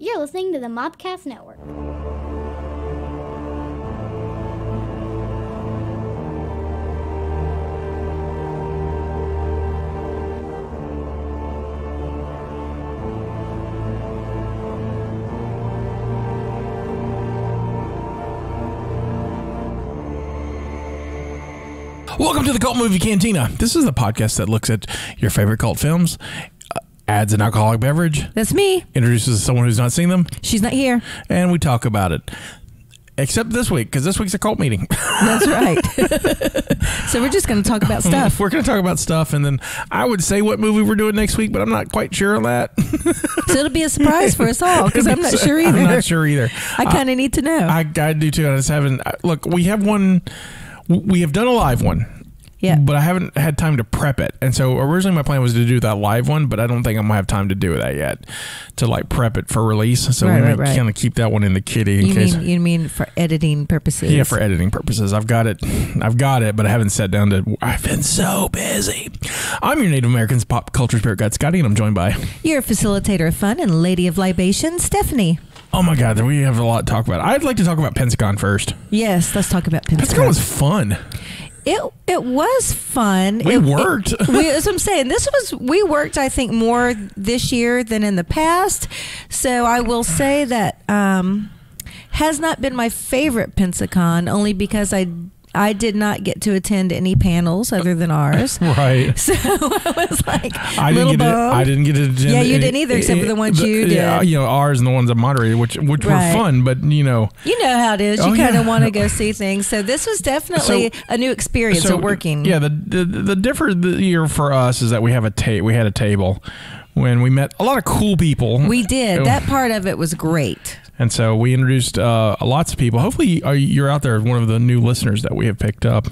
You're listening to the Mopcast Network. Welcome to the Cult Movie Cantina. This is the podcast that looks at your favorite cult films, adds an alcoholic beverage. That's me. Introduces someone who's not seen them. She's not here. And we talk about it. Except this week, because this week's a cult meeting. That's right. So we're just going to talk about stuff. We're going to talk about stuff, and then I would say what movie we're doing next week, but I'm not quite sure on that. So it'll be a surprise for us all, because I'm not sure either. I'm not sure either. I kind of need to know. I do too. I just haven't. Look, we have one. We have done a live one. Yeah. But I haven't had time to prep it. And so originally my plan was to do that live one, but I don't think I'm going to have time to do that yet, to like prep it for release. So we may kind of keep that one in the kitty in case. You mean for editing purposes? Yeah, for editing purposes. I've got it, but I haven't sat down to. I've been so busy. I'm your Native American's pop culture spirit guide, Scotty, and I'm joined by your facilitator of fun and lady of libation, Stephanie. Oh my God, we have a lot to talk about. I'd like to talk about Pensacon first. Yes, let's talk about Pensacon. Pensacon was fun. It was fun. We worked. That's what I'm saying. We worked, I think, more this year than in the past. So I will say that has not been my favorite Pensacon, only because I did not get to attend any panels other than ours. Right. So I was like, I didn't get to attend. Yeah, you didn't either, except for the ones you did. Yeah, ours and the ones I moderated, which were fun, but you know how it is. You kind of want to go see things. So this was definitely a new experience of working. Yeah, the difference year for us is that we had a table when we met a lot of cool people. We did. That part of it was great. And so we introduced lots of people. Hopefully you're out there, one of the new listeners that we have picked up.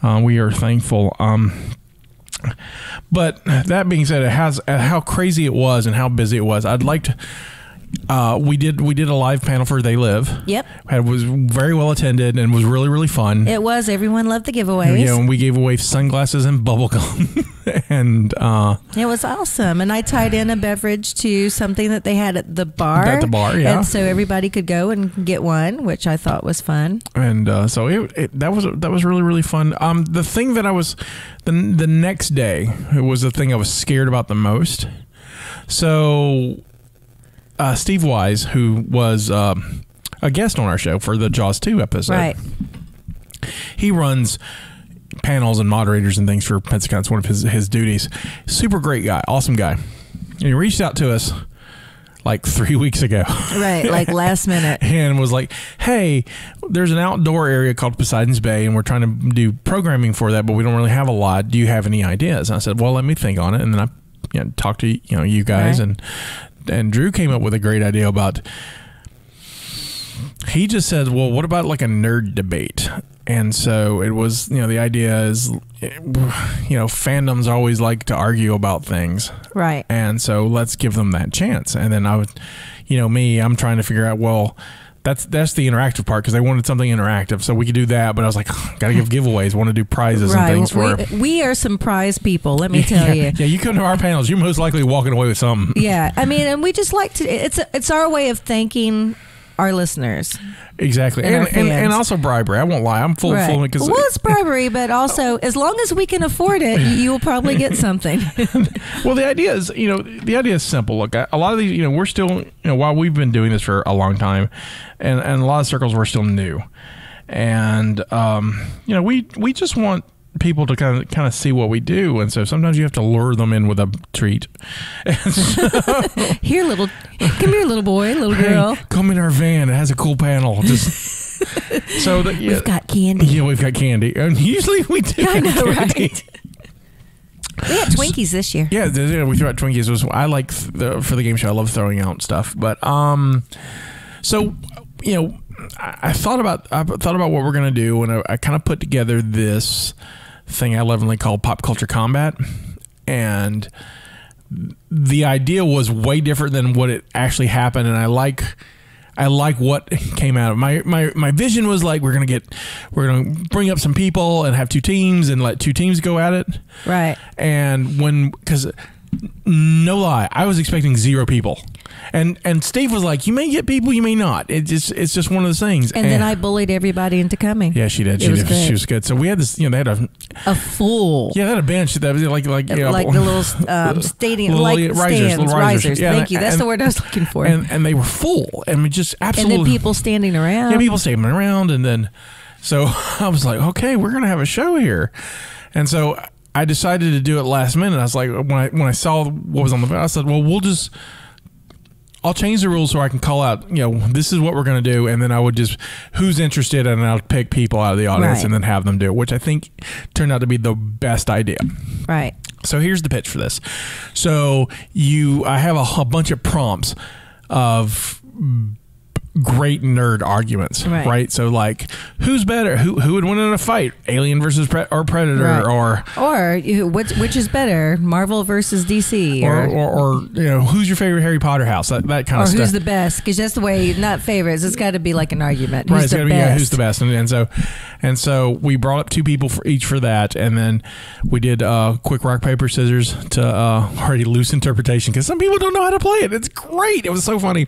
We are thankful. But that being said, how crazy it was and how busy it was. I'd like to. We did a live panel for They Live. Yep. It was very well attended and was really, really fun. It was. Everyone loved the giveaways. Yeah, and we gave away sunglasses and bubble gum. And it was awesome. And I tied in a beverage to something that they had at the bar. At the bar, yeah. And so everybody could go and get one, which I thought was fun. And so that was really, really fun. The thing that I was the next day, it was the thing I was scared about the most. So Steve Wise, who was a guest on our show for the Jaws 2 episode. Right. He runs panels and moderators and things for Pensacon. It's one of his duties. Super great guy. Awesome guy. And he reached out to us like 3 weeks ago. Right, like last minute. And was like, hey, there's an outdoor area called Poseidon's Bay, and we're trying to do programming for that, but we don't really have a lot. Do you have any ideas? And I said, well, let me think on it. And then I talked to you guys, right. And Drew came up with a great idea about. He just said, well, what about like a nerd debate? And so it was, the idea is, fandoms always like to argue about things. Right. And so let's give them that chance. And then I would, I'm trying to figure out, well, that's the interactive part, because they wanted something interactive. So we could do that. But I was like, got to give giveaways, want to do prizes and things for we are some prize people, let me tell you. Yeah, you come to our panels, you're most likely walking away with something. Yeah. I mean, and we just like to, it's our way of thanking our listeners. Exactly. And also bribery. I won't lie. I'm full of it. Well, it's bribery, but also as long as we can afford it, you will probably get something. Well, the idea is simple. Look, a lot of these, we're still, while we've been doing this for a long time, and a lot of circles, we're still new. And, we just want people to kind of see what we do, and so sometimes you have to lure them in with a treat. Come here, little boy, little girl. Come in our van. It has a cool panel. Just we've got candy. Yeah, we've got candy, and usually we do. I know, candy. right? We had Twinkies this year. Yeah, we threw out Twinkies. I like for the game show. I love throwing out stuff, but I thought about what we're gonna do, and I kind of put together this thing I lovingly call Pop Culture Combat, and the idea was way different than what it actually happened, and I like what came out of it. My vision was like we're gonna bring up some people and have two teams and let two teams go at it, right? And because no lie, I was expecting 0 people. And Steve was like, you may get people, you may not. It's just one of those things. And then I bullied everybody into coming. Yeah, she did. She was good. So we had this, they had a full. Yeah, they had a bench that was like the little stadium, risers. Yeah, Thank you. That's the word I was looking for. And they were full. And we just absolutely. And then people standing around. Yeah, people standing around. And then, so I was like, okay, we're going to have a show here. And so I decided to do it last minute. I was like, when I saw what was on the, I said, well, I'll change the rules so I can call out, this is what we're going to do. And then I would just, who's interested, and I'll pick people out of the audience and then have them do it, which I think turned out to be the best idea. Right. So here's the pitch for this. So I have a bunch of prompts of great nerd arguments, right? So like, who's better? Who would win in a fight? Alien versus Predator, or which is better? Marvel versus DC, or who's your favorite Harry Potter house? That kind of stuff. Or who's the best? Because that's the way, not favorites. It's got to be like an argument. Who's the best? Who's the best? And so we brought up two people for that, and then we did quick rock paper scissors to already loose interpretation, because some people don't know how to play it. It's great. It was so funny.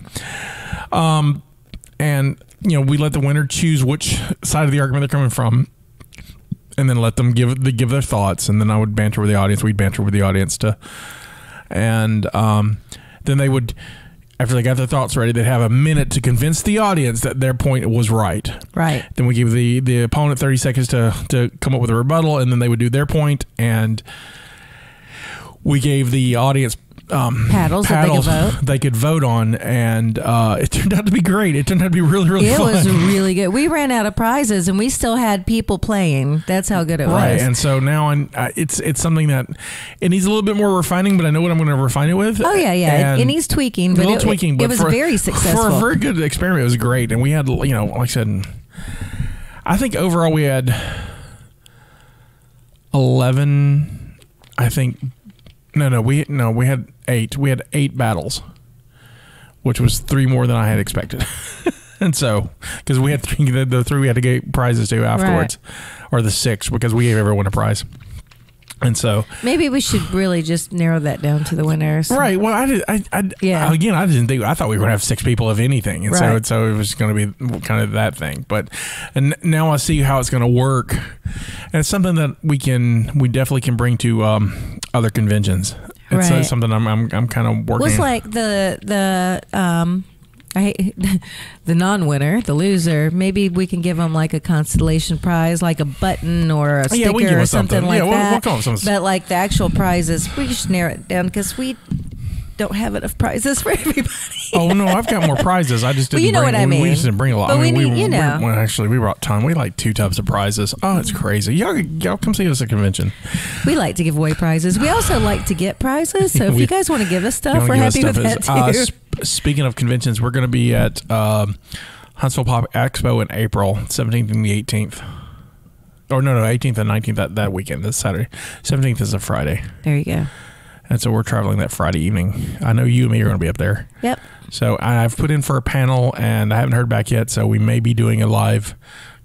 And we let the winner choose which side of the argument they're coming from, and then let them give their thoughts. And then I would banter with the audience. We'd banter with the audience and then they would, after they got their thoughts ready, they'd have a minute to convince the audience that their point was right. Right. Then we give the opponent 30 seconds to come up with a rebuttal, and then they would do their point, and we gave the audience paddles that they could vote on, and it turned out to be great. It turned out to be really, really fun. It was really good. We ran out of prizes, and we still had people playing. That's how good it was. Right, and so now it's something that it needs a little bit more refining, but I know what I'm going to refine it with. Oh yeah. It needs tweaking, but it was very successful. For a very good experiment, it was great, and we had, like I said, I think overall we had 11. I think. No, we had 8. We had 8 battles, which was 3 more than I had expected. And so, because we had 3, the 3 we had to get prizes to afterwards, or the 6, because we gave everyone a prize. And so maybe we should really just narrow that down to the winners. Right. Well, I didn't think. I thought we were going to have 6 people of anything, and so it was going to be kind of that thing. But and now I see how it's going to work, and it's something that we definitely can bring to other conventions. It's something I'm kind of working. Well, it's like the non-winner, the loser. Maybe we can give them like a constellation prize, like a button or a sticker or something like that. We'll call them but like the actual prizes, we should narrow it down, because we don't have enough prizes for everybody. Oh no, I've got more prizes. I just didn't. What I mean. We just didn't bring a lot. But we brought a ton. We like 2 tubs of prizes. Oh, it's crazy. Y'all come see us at convention. We like to give away prizes. We also like to get prizes. So if you guys want to give us stuff, we're happy with that too. Speaking of conventions, we're going to be at Huntsville Pop Expo in April, 17th and the 18th. Or no, 18th and 19th that weekend. That's Saturday. 17th is a Friday. There you go. And so we're traveling that Friday evening. I know you and me are going to be up there. Yep. So I've put in for a panel, and I haven't heard back yet. So we may be doing a live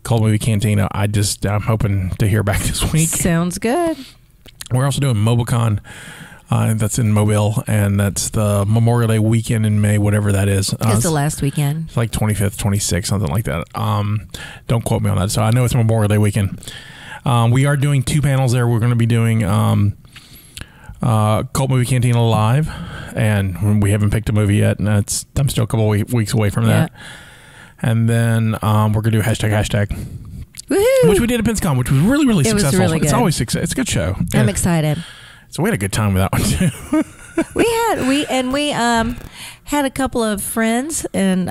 Cold Movie Cantina. I'm hoping to hear back this week. Sounds good. We're also doing Mopcon. That's in Mobile, and that's the Memorial Day weekend in May, whatever that is. It's the last weekend. It's like 25th, 26th, something like that. Don't quote me on that. So I know it's Memorial Day weekend. We are doing 2 panels there. We're going to be doing Cult Movie Cantina live, and we haven't picked a movie yet, and I'm still a couple weeks away from that. And then we're going to do hashtag. Woohoo! Which we did at Pensacon, which was really, really successful. Was really good. It's always success. It's a good show. I'm excited. So we had a good time with that one too. we had a couple of friends and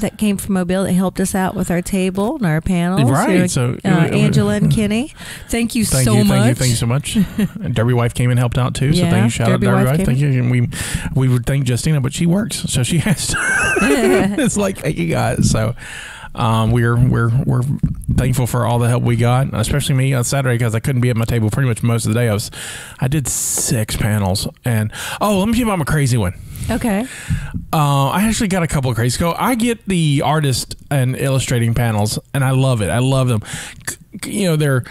that came from Mobile that helped us out with our table and our panels. Right. So Angela and Kenny, thank you so much. Thank you so much. And Derby Wife came and helped out too. So thank you. Shout out Derby Wife. Thank you. And we would thank Justina, but she works, so she has to. It's like, thank you guys. So. We're thankful for all the help we got, especially me on Saturday, because I couldn't be at my table pretty much most of the day. I did 6 panels, and let me tell you about my crazy one. Okay. I actually got a couple of crazy. So I get the artist and illustrating panels, and I love it. I love them. They're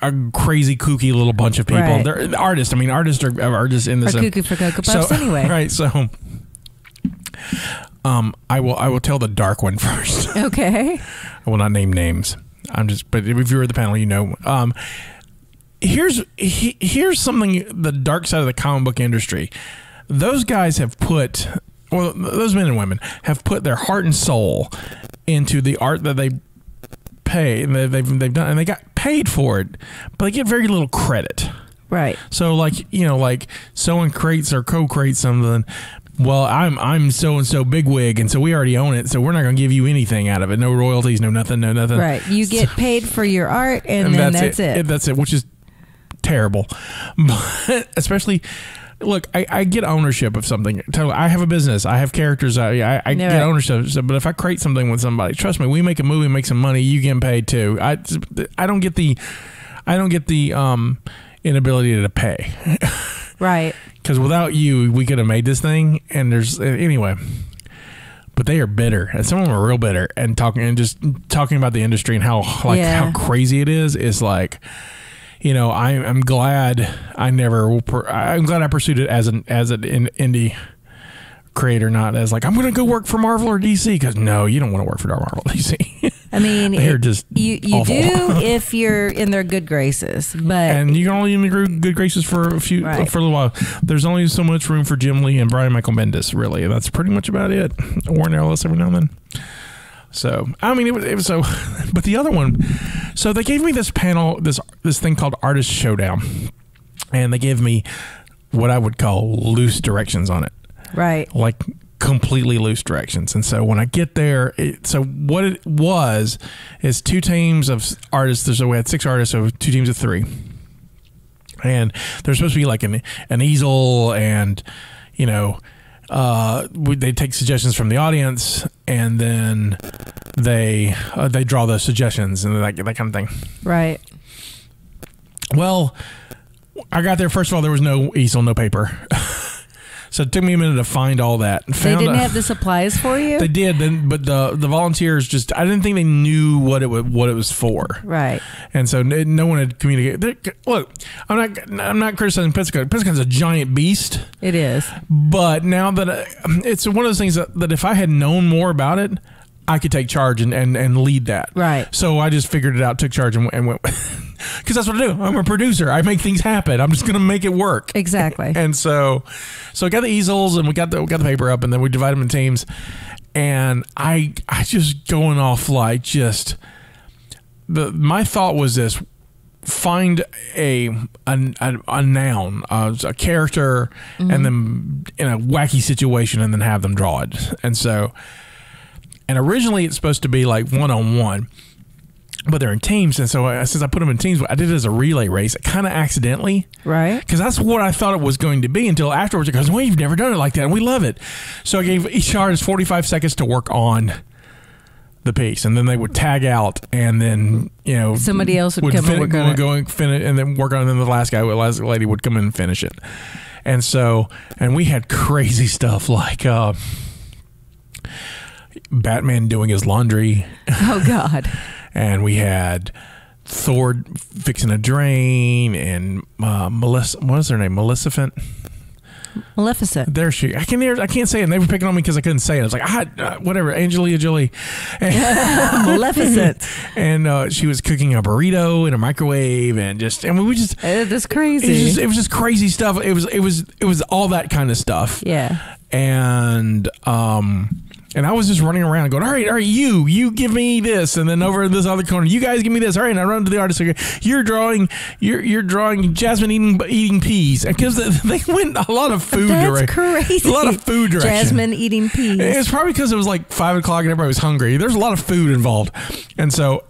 a crazy, kooky little bunch of people. Right. They're artists. I mean, artists are artists in this. Or cuckoo for Cocoa Puffs anyway. Right. So I will tell the dark one first. Okay. I will not name names. But if you're at the panel, you know. Here's something, the dark side of the comic book industry. Those guys have put, well, those men and women have put their heart and soul into the art that they pay, and they've done, and they got paid for it, but they get very little credit. Right. So, like, you know, like someone creates or co-creates something. Well, I'm so and so bigwig, and so we already own it, so we're not going to give you anything out of it. No royalties, no nothing. Right. You get paid for your art, and then that's it. That's it, which is terrible. But especially, look, I get ownership of something. I have a business. I have characters. I get ownership. But if I create something with somebody, trust me, we make a movie, make some money, you get paid too. I don't get the inability to pay. Right. Because without you, we could have made this thing. And anyway. But they are bitter, and some of them are real bitter. And talking about the industry and how crazy it is like, you know, I'm glad I pursued it as an indie creator, not as like I'm going to go work for Marvel or DC. Because no, you don't want to work for Marvel or DC. I mean, they're just you awful. do if you're in their good graces, and you can only in the good graces for a little while. There's only so much room for Jim Lee and Brian Michael Bendis, really, and that's pretty much about it. Warren Ellis every now and then. So I mean, it was so. But the other one, so they gave me this panel, this thing called Artist Showdown, and they gave me what I would call loose directions on it. Right. Like completely loose directions. And so when I get there, so what it was is two teams of artists. So we had 6 artists, so 2 teams of 3. And there's supposed to be like an easel, and, you know, they take suggestions from the audience, and then they draw those suggestions and that kind of thing. Right. Well, I got there. First of all, there was no easel, no paper. So it took me a minute to find all that. They didn't have the supplies for you? They did, but the volunteers I didn't think they knew what it was for. Right. And so no one had communicated. Look, I'm not criticizing Pensacon. Pensacon's a giant beast. It is. But now that it's one of those things that if I had known more about it, I could take charge and lead that. Right. So I just figured it out, took charge, and went. Because that's what I do. I'm a producer. I make things happen. I'm just going to make it work. Exactly. And so I got the easels, and we got the paper up, and then we divided them in teams. And I just going off like just my thought was this: find a noun, a character, and then in a wacky situation, and then have them draw it. And originally it's supposed to be like one-on-one. But they're in teams, and so since I put them in teams, I did it as a relay race, kind of accidentally. Right. Because that's what I thought it was going to be until afterwards. It goes, well, you've never done it like that, and we love it. So I gave each artist 45 seconds to work on the piece, and then they would tag out, and then, you know, somebody else would come and work on it. Go and finish, and then work on it, and then the last lady would come in and finish it. And so, and we had crazy stuff like Batman doing his laundry. Oh, God. And we had Thor fixing a drain, and Melissa, what was her name? Maleficent. There she. I can't say it. And they were picking on me because I couldn't say it. I was like, whatever. Angelina Jolie. Maleficent. And she was cooking a burrito in a microwave, and we just. That's crazy. It was just crazy stuff. It was all that kind of stuff. Yeah. And I was just running around going, all right, you give me this, and then over in this other corner, you guys give me this. All right, and I run to the artist. You're drawing Jasmine eating peas, because they went a lot of food. That's crazy. A lot of food direction. Jasmine eating peas. It's probably because it was like 5 o'clock and everybody was hungry. There's a lot of food involved, and so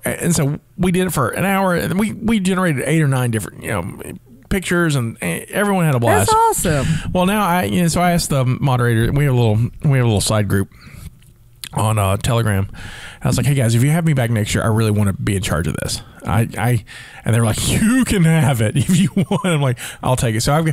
we did it for an hour, and we generated 8 or 9 different pictures, and everyone had a blast. That's awesome. Well, now so I asked the moderator. We have a little side group on Telegram. I was like, hey guys, if you have me back next year, I really want to be in charge of this. And they were like, you can have it if you want. I'm like, I'll take it. So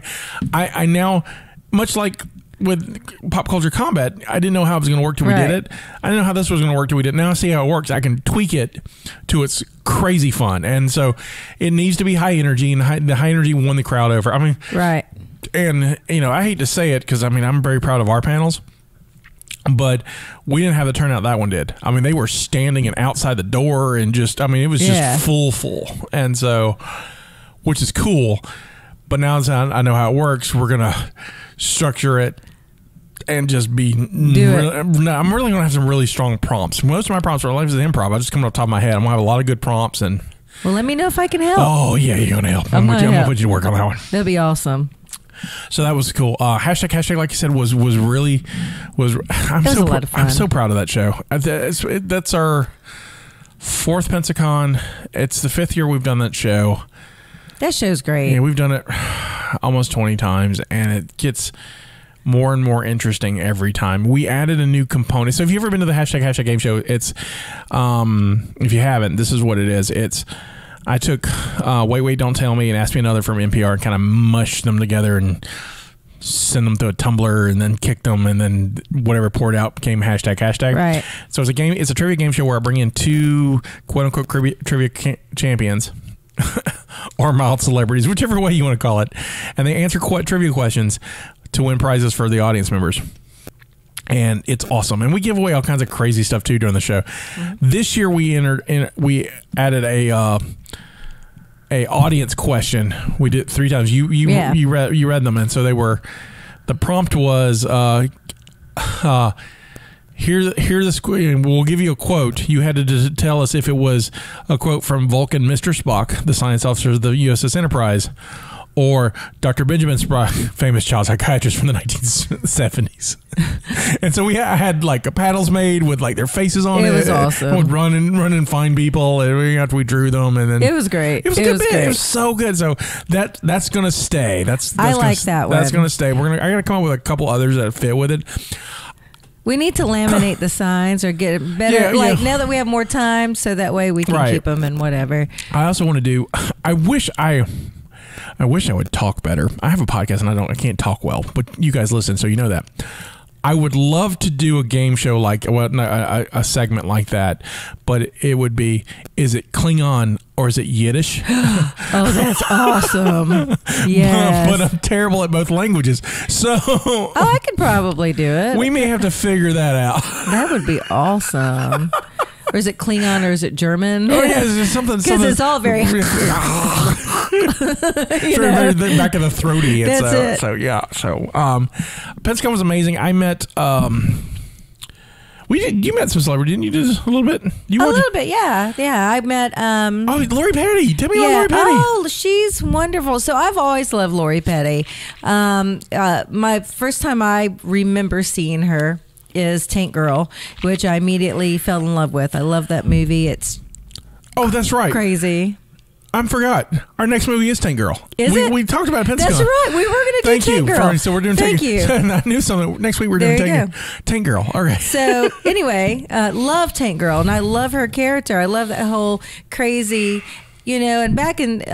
I now, much like with Pop Culture Combat, I didn't know how it was going to work till we did it. I didn't know how this was going to work till we did it. Now I see how it works. I can tweak it to its crazy fun. And so it needs to be high energy, and the high energy won the crowd over. I mean, right. And I hate to say it, because I'm very proud of our panels. But we didn't have the turnout that one did. I mean, they were standing and outside the door and just, I mean, it was just full. And so, which is cool. But now that I know how it works, we're going to structure it and just be. I'm really going to have some really strong prompts. Most of my prompts are like this is improv. I just come off the top of my head. I'm going to have a lot of good prompts. And well, let me know if I can help. Oh, yeah, you're going to help. I'm going to put you to work on that one. That'd be awesome. So that was cool. Hashtag, like you said, was really. I'm a lot of fun. I'm so proud of that show. That's our 4th Pensacon. It's the 5th year we've done that show. That show's great. Yeah, we've done it almost 20 times, and it gets more and more interesting every time. We added a new component. So if you've ever been to the hashtag game show, it's if you haven't, this is what it is. It's I took Wait, Don't Tell Me and Ask Me Another from NPR and kind of mushed them together and send them to a Tumblr and then kicked them, and then whatever poured out became hashtag. Right. So it's a game. It's a trivia game show where I bring in 2 quote unquote trivia champions or mild celebrities, whichever way you want to call it, and they answer trivia questions to win prizes for the audience members. And it's awesome. And we give away all kinds of crazy stuff too during the show. Mm-hmm. This year we added a audience question. We did 3 times. You read them, and so they were. The prompt was here this. We'll give you a quote. You had to tell us if it was a quote from Vulcan Mr. Spock, the science officer of the USS Enterprise, or Dr. Benjamin Spock, famous child psychiatrist from the 1970s. And so I had like paddles made with like their faces on it. It was awesome. Would run and find people after we drew them, and then it was great. It was a good bit. It was so good. So that's gonna stay. I like that one. That's gonna stay. I gotta come up with a couple others that fit with it. We need to laminate the signs or get it better. Now that we have more time, so that way we can keep them and whatever. I also want to do. I wish I would talk better. I have a podcast and I can't talk well, but you guys listen, so you know that. I would love to do a game show a segment like that, but it would be, is it Klingon or is it Yiddish? Oh, that's awesome. Yes. But I'm terrible at both languages. So I could probably do it. We may have to figure that out. That would be awesome. Or is it Klingon or is it German? Oh, yeah, it's something. Because it's all very... very back of the throaty. That's it. So, yeah. So, Pensacon was amazing. I met... you met some celebrity, didn't you? Just a little bit? A little bit, yeah. Yeah, I met... Lori Petty. Tell me about Lori Petty. Oh, she's wonderful. So I've always loved Lori Petty. My first time I remember seeing her is Tank Girl, which I immediately fell in love with. I love that movie. It's that's right. Crazy. I forgot. Our next movie is Tank Girl. We talked about Pensacon. That's right. We were going to do Tank Girl. Sorry, so we're doing Tank Girl. Thank you. I knew something. Next week we're doing Tank Girl. All right. So anyway, love Tank Girl, and I love her character. I love that whole crazy, and back in the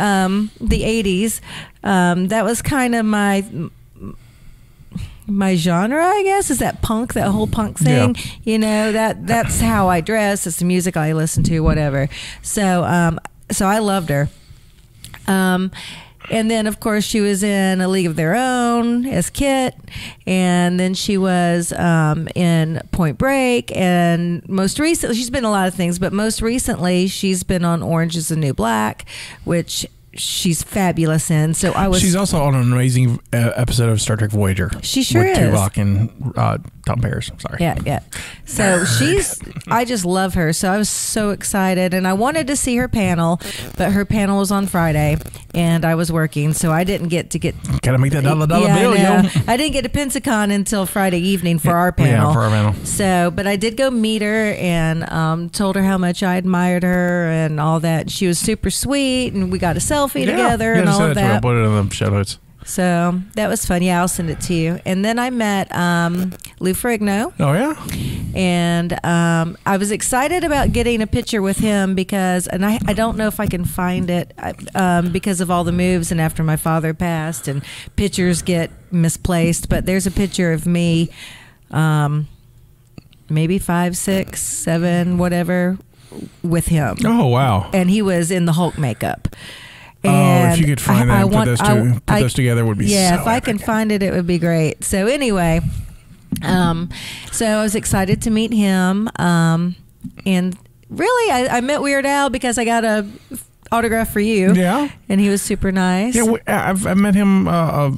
80s, that was kind of my genre, I guess, is that whole punk thing. Yeah. That's how I dress. It's the music I listen to, whatever. So I loved her. And then, of course, she was in A League of Their Own as Kit, and then she was in Point Break, and most recently, she's been in a lot of things, but most recently, she's been on Orange is the New Black, which she's fabulous in. So she's also on an amazing episode of Star Trek Voyager. She sure with is. Tuvok and Tom Paris. Sorry. Yeah. So I just love her. So I was so excited, and I wanted to see her panel, but her panel was on Friday, and I was working, so I didn't get. Gotta make that dollar bill, yo. I didn't get to Pensacon until Friday evening for our panel. Yeah, for our panel. So, but I did go meet her and told her how much I admired her and all that. She was super sweet, and we got a selfie together and all of that. I'll put it in the show notes. So that was fun. Yeah, I'll send it to you. And then I met Lou Ferrigno. Oh, yeah? And I was excited about getting a picture with him because, and I don't know if I can find it because of all the moves and after my father passed and pictures get misplaced. But there's a picture of me, maybe 5, 6, 7, whatever, with him. Oh, wow. And he was in the Hulk makeup. And if you could find that and put those together, would be so if I epic. can find it, it would be great. So anyway, So I was excited to meet him. And really, I met Weird Al because I got a autograph for you. Yeah. And he was super nice. Yeah, I've met him a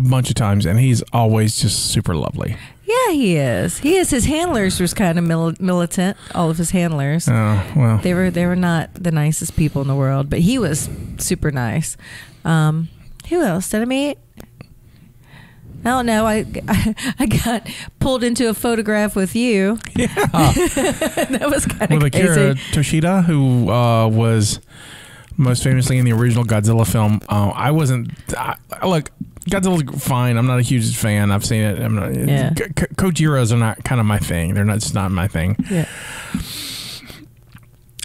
bunch of times, and he's always just super lovely. Yeah, he is. His handlers was kind of militant. All of his handlers. Oh, well. They were not the nicest people in the world, but he was super nice. Who else did I meet? I don't know. I got pulled into a photograph with you. Yeah. That was kind of crazy. Akira Toshida, who was most famously in the original Godzilla film. I wasn't. Look, Godzilla's fine. I'm not a huge fan. I've seen it. I'm not. Yeah. Kojiras are not kind of my thing. They're not. It's not my thing. Yeah.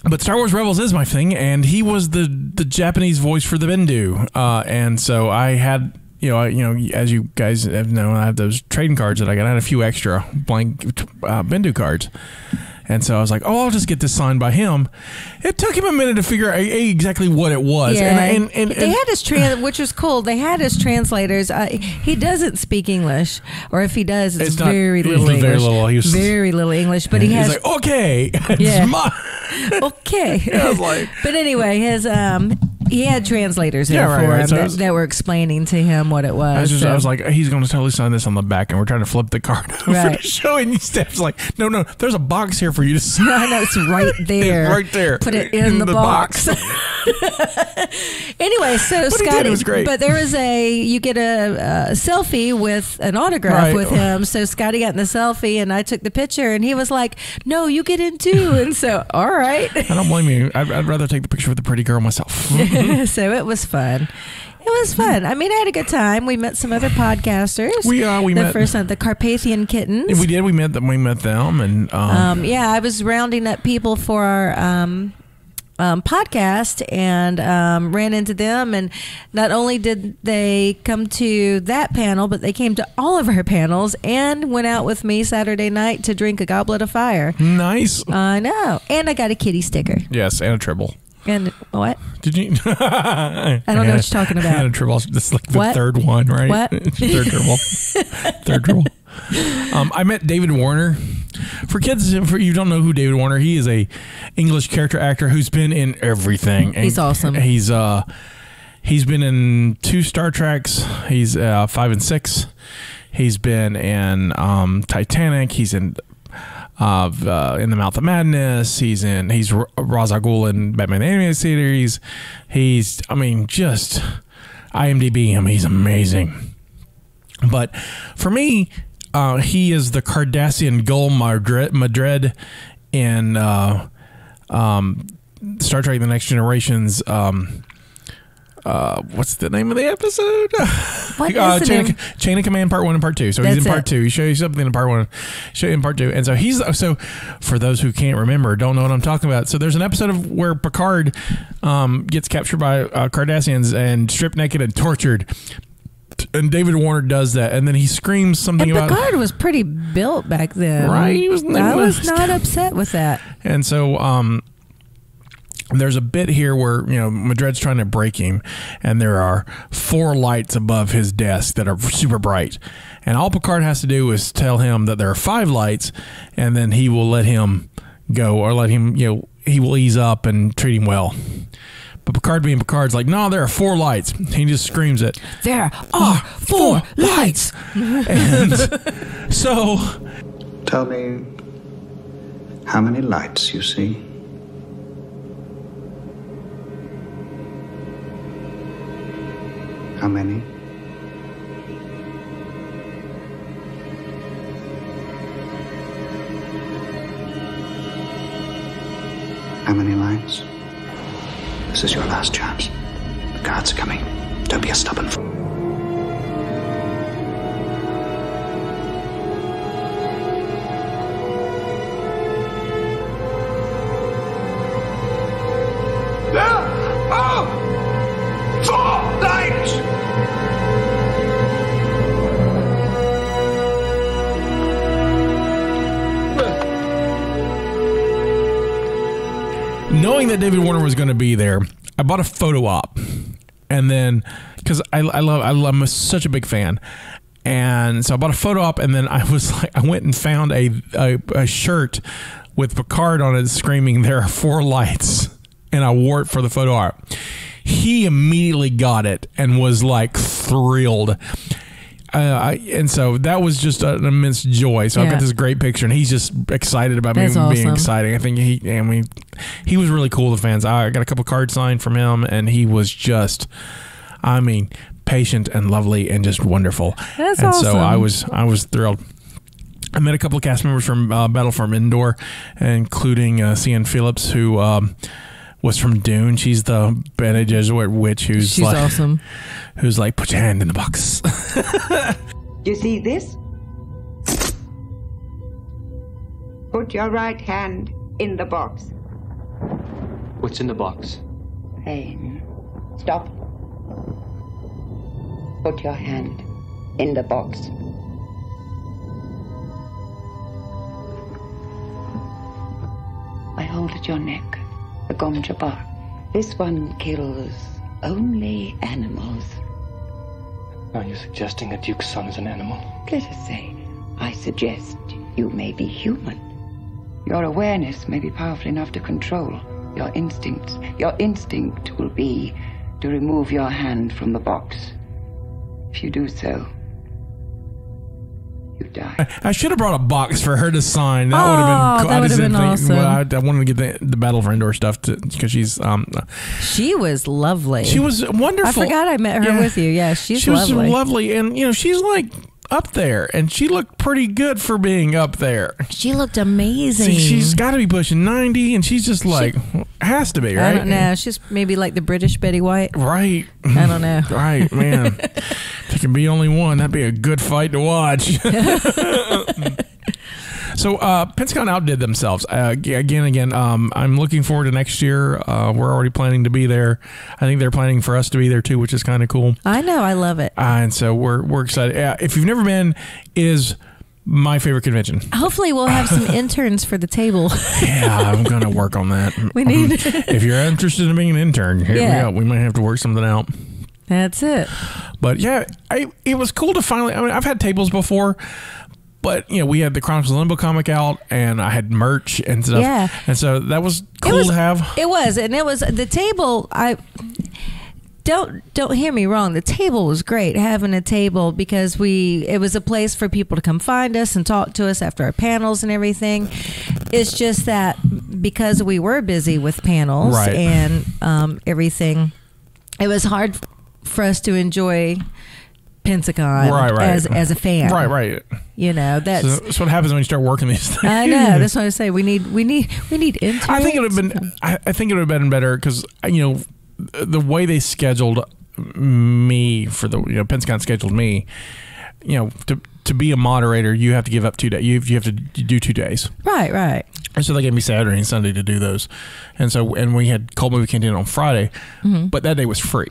But Star Wars Rebels is my thing, and he was the Japanese voice for the Bendu, and so I had. As you guys have known, I have those trading cards that I got. I had a few extra blank Bendu cards. And so I was like, I'll just get this signed by him. It took him a minute to figure out exactly what it was. Yeah, and they had his which was cool. They had his translators. He doesn't speak English, or if he does, it's very little English. Very little. Very little English, but he has. He's like, okay, yeah. it's mine. Okay. Yeah, I was like, but anyway, he had translators there for him that were explaining to him what it was. I was like, he's going to totally sign this on the back, and we're trying to flip the card over to show. And Steph's like, no, there's a box here for you to sign. No, it's right there. It's right there. Put it in the box. Anyway, so but Scotty, it was great. But there was you get a selfie with an autograph with him. So Scotty got in the selfie, and I took the picture, and he was like, "No, you get in too." And so, all right. I don't blame you. I'd rather take the picture with the pretty girl myself. So it was fun. It was fun. I mean, I had a good time. We met some other podcasters. We met the Carpathian Kittens. We did. We met them. And I was rounding up people for our podcast and ran into them. And not only did they come to that panel, but they came to all of our panels and went out with me Saturday night to drink a goblet of fire. Nice. I know. And I got a kitty sticker. Yes, and a tribble. And what? Did you? I don't know what you're talking about. And a tribble. This is like the third one, right? What? Third tribble. Third tribble. I met David Warner. For kids, you don't know who David Warner. He is a English character actor who's been in everything. He's awesome. He's been in 2 Star Treks. He's 5 and 6. He's been in Titanic. He's in the Mouth of Madness. He's Ra's al Ghul in Batman the Animated Series. Just IMDb him. He's amazing. But for me, he is the Cardassian Gul Madred in Star Trek: The Next Generation's. What's the name of the episode? What is the name? Chain of Command Part 1 and Part 2. So he's in Part 2. He shows you something in Part 1, show you in Part 2. And so for those who can't remember, don't know what I'm talking about. So there's an episode of where Picard gets captured by Cardassians and stripped naked and tortured. And David Warner does that, and then he screams something about. Picard was pretty built back then, right? I was not upset with that. And so, there's a bit here where Madred's trying to break him, and there are 4 lights above his desk that are super bright, and all Picard has to do is tell him that there are 5 lights, and then he will let him go, or let him, he will ease up and treat him well. But Picard being Picard's like, no, there are 4 lights. He just screams it. There are 4 lights. And so, tell me how many lights you see. How many? How many lights? This is your last chance. The guards are coming. Don't be a stubborn fool. There are 4 lights! Knowing that David Warner was going to be there, I bought a photo op, and then because I'm such a big fan, And so I bought a photo op, and then I went and found a shirt with Picard on it screaming, "There are 4 lights," and I wore it for the photo op. He immediately got it and was like thrilled. And so that was just an immense joy. So I've got this great picture, and he's just excited about me being exciting. I think he was really cool with fans. I got a couple cards signed from him, and he was just, patient and lovely and just wonderful. That's awesome. So I was thrilled. I met a couple of cast members from Battlefront Indoor, including Cian Phillips, who was from Dune. She's the Bene Gesserit witch she's awesome. Who's like, put your hand in the box. You see this? Put your right hand in the box. What's in the box? Pain. Stop. Put your hand in the box. I hold at your neck the Gom Jabbar. This one kills only animals. Are you suggesting that Duke's son is an animal? Let us say, I suggest you may be human. Your awareness may be powerful enough to control your instincts. Your instinct will be to remove your hand from the box. If you do so, you die. I should have brought a box for her to sign. That would have been cool. That would have been awesome. I wanted to get the Battlefront Indoor stuff because she's she was lovely. She was wonderful. I forgot I met her with you. Yeah, she was lovely, and she's like up there, and she looked pretty good for being up there. She looked amazing. See, she's got to be pushing 90, and she's just like has to be, right? I don't know. She's maybe like the British Betty White. Right. I don't know. Right, man. If there can be only one, that'd be a good fight to watch. So Pensacon outdid themselves again. I'm looking forward to next year. We're already planning to be there. I think they're planning for us to be there too, which is kind of cool. I know, I love it. And so we're excited. If you've never been, it is my favorite convention. Hopefully, we'll have some interns for the table. Yeah, I'm gonna work on that. We need. If you're interested in being an intern, here we go. We might have to work something out. That's it. But yeah, it was cool to finally. I mean, I've had tables before. But, we had the Chronicles of Limbo comic out, and I had merch and stuff. Yeah. And so that was cool to have. It was. And it was the table. Don't hear me wrong. The table was great, having a table, because it was a place for people to come find us and talk to us after our panels and everything. It's just that because we were busy with panels and everything, it was hard for us to enjoy Pensacon as a fan. Right. That's what happens when you start working these things. I know. That's what I say. We need interns. I think it would have been. I think it would have been better because the way they scheduled me for the Pensacon scheduled me. To be a moderator, you have to give up 2 days. You have to do 2 days. Right. And so they gave me Saturday and Sunday to do those. And we had Cold Movie Cantina on Friday, but that day was free.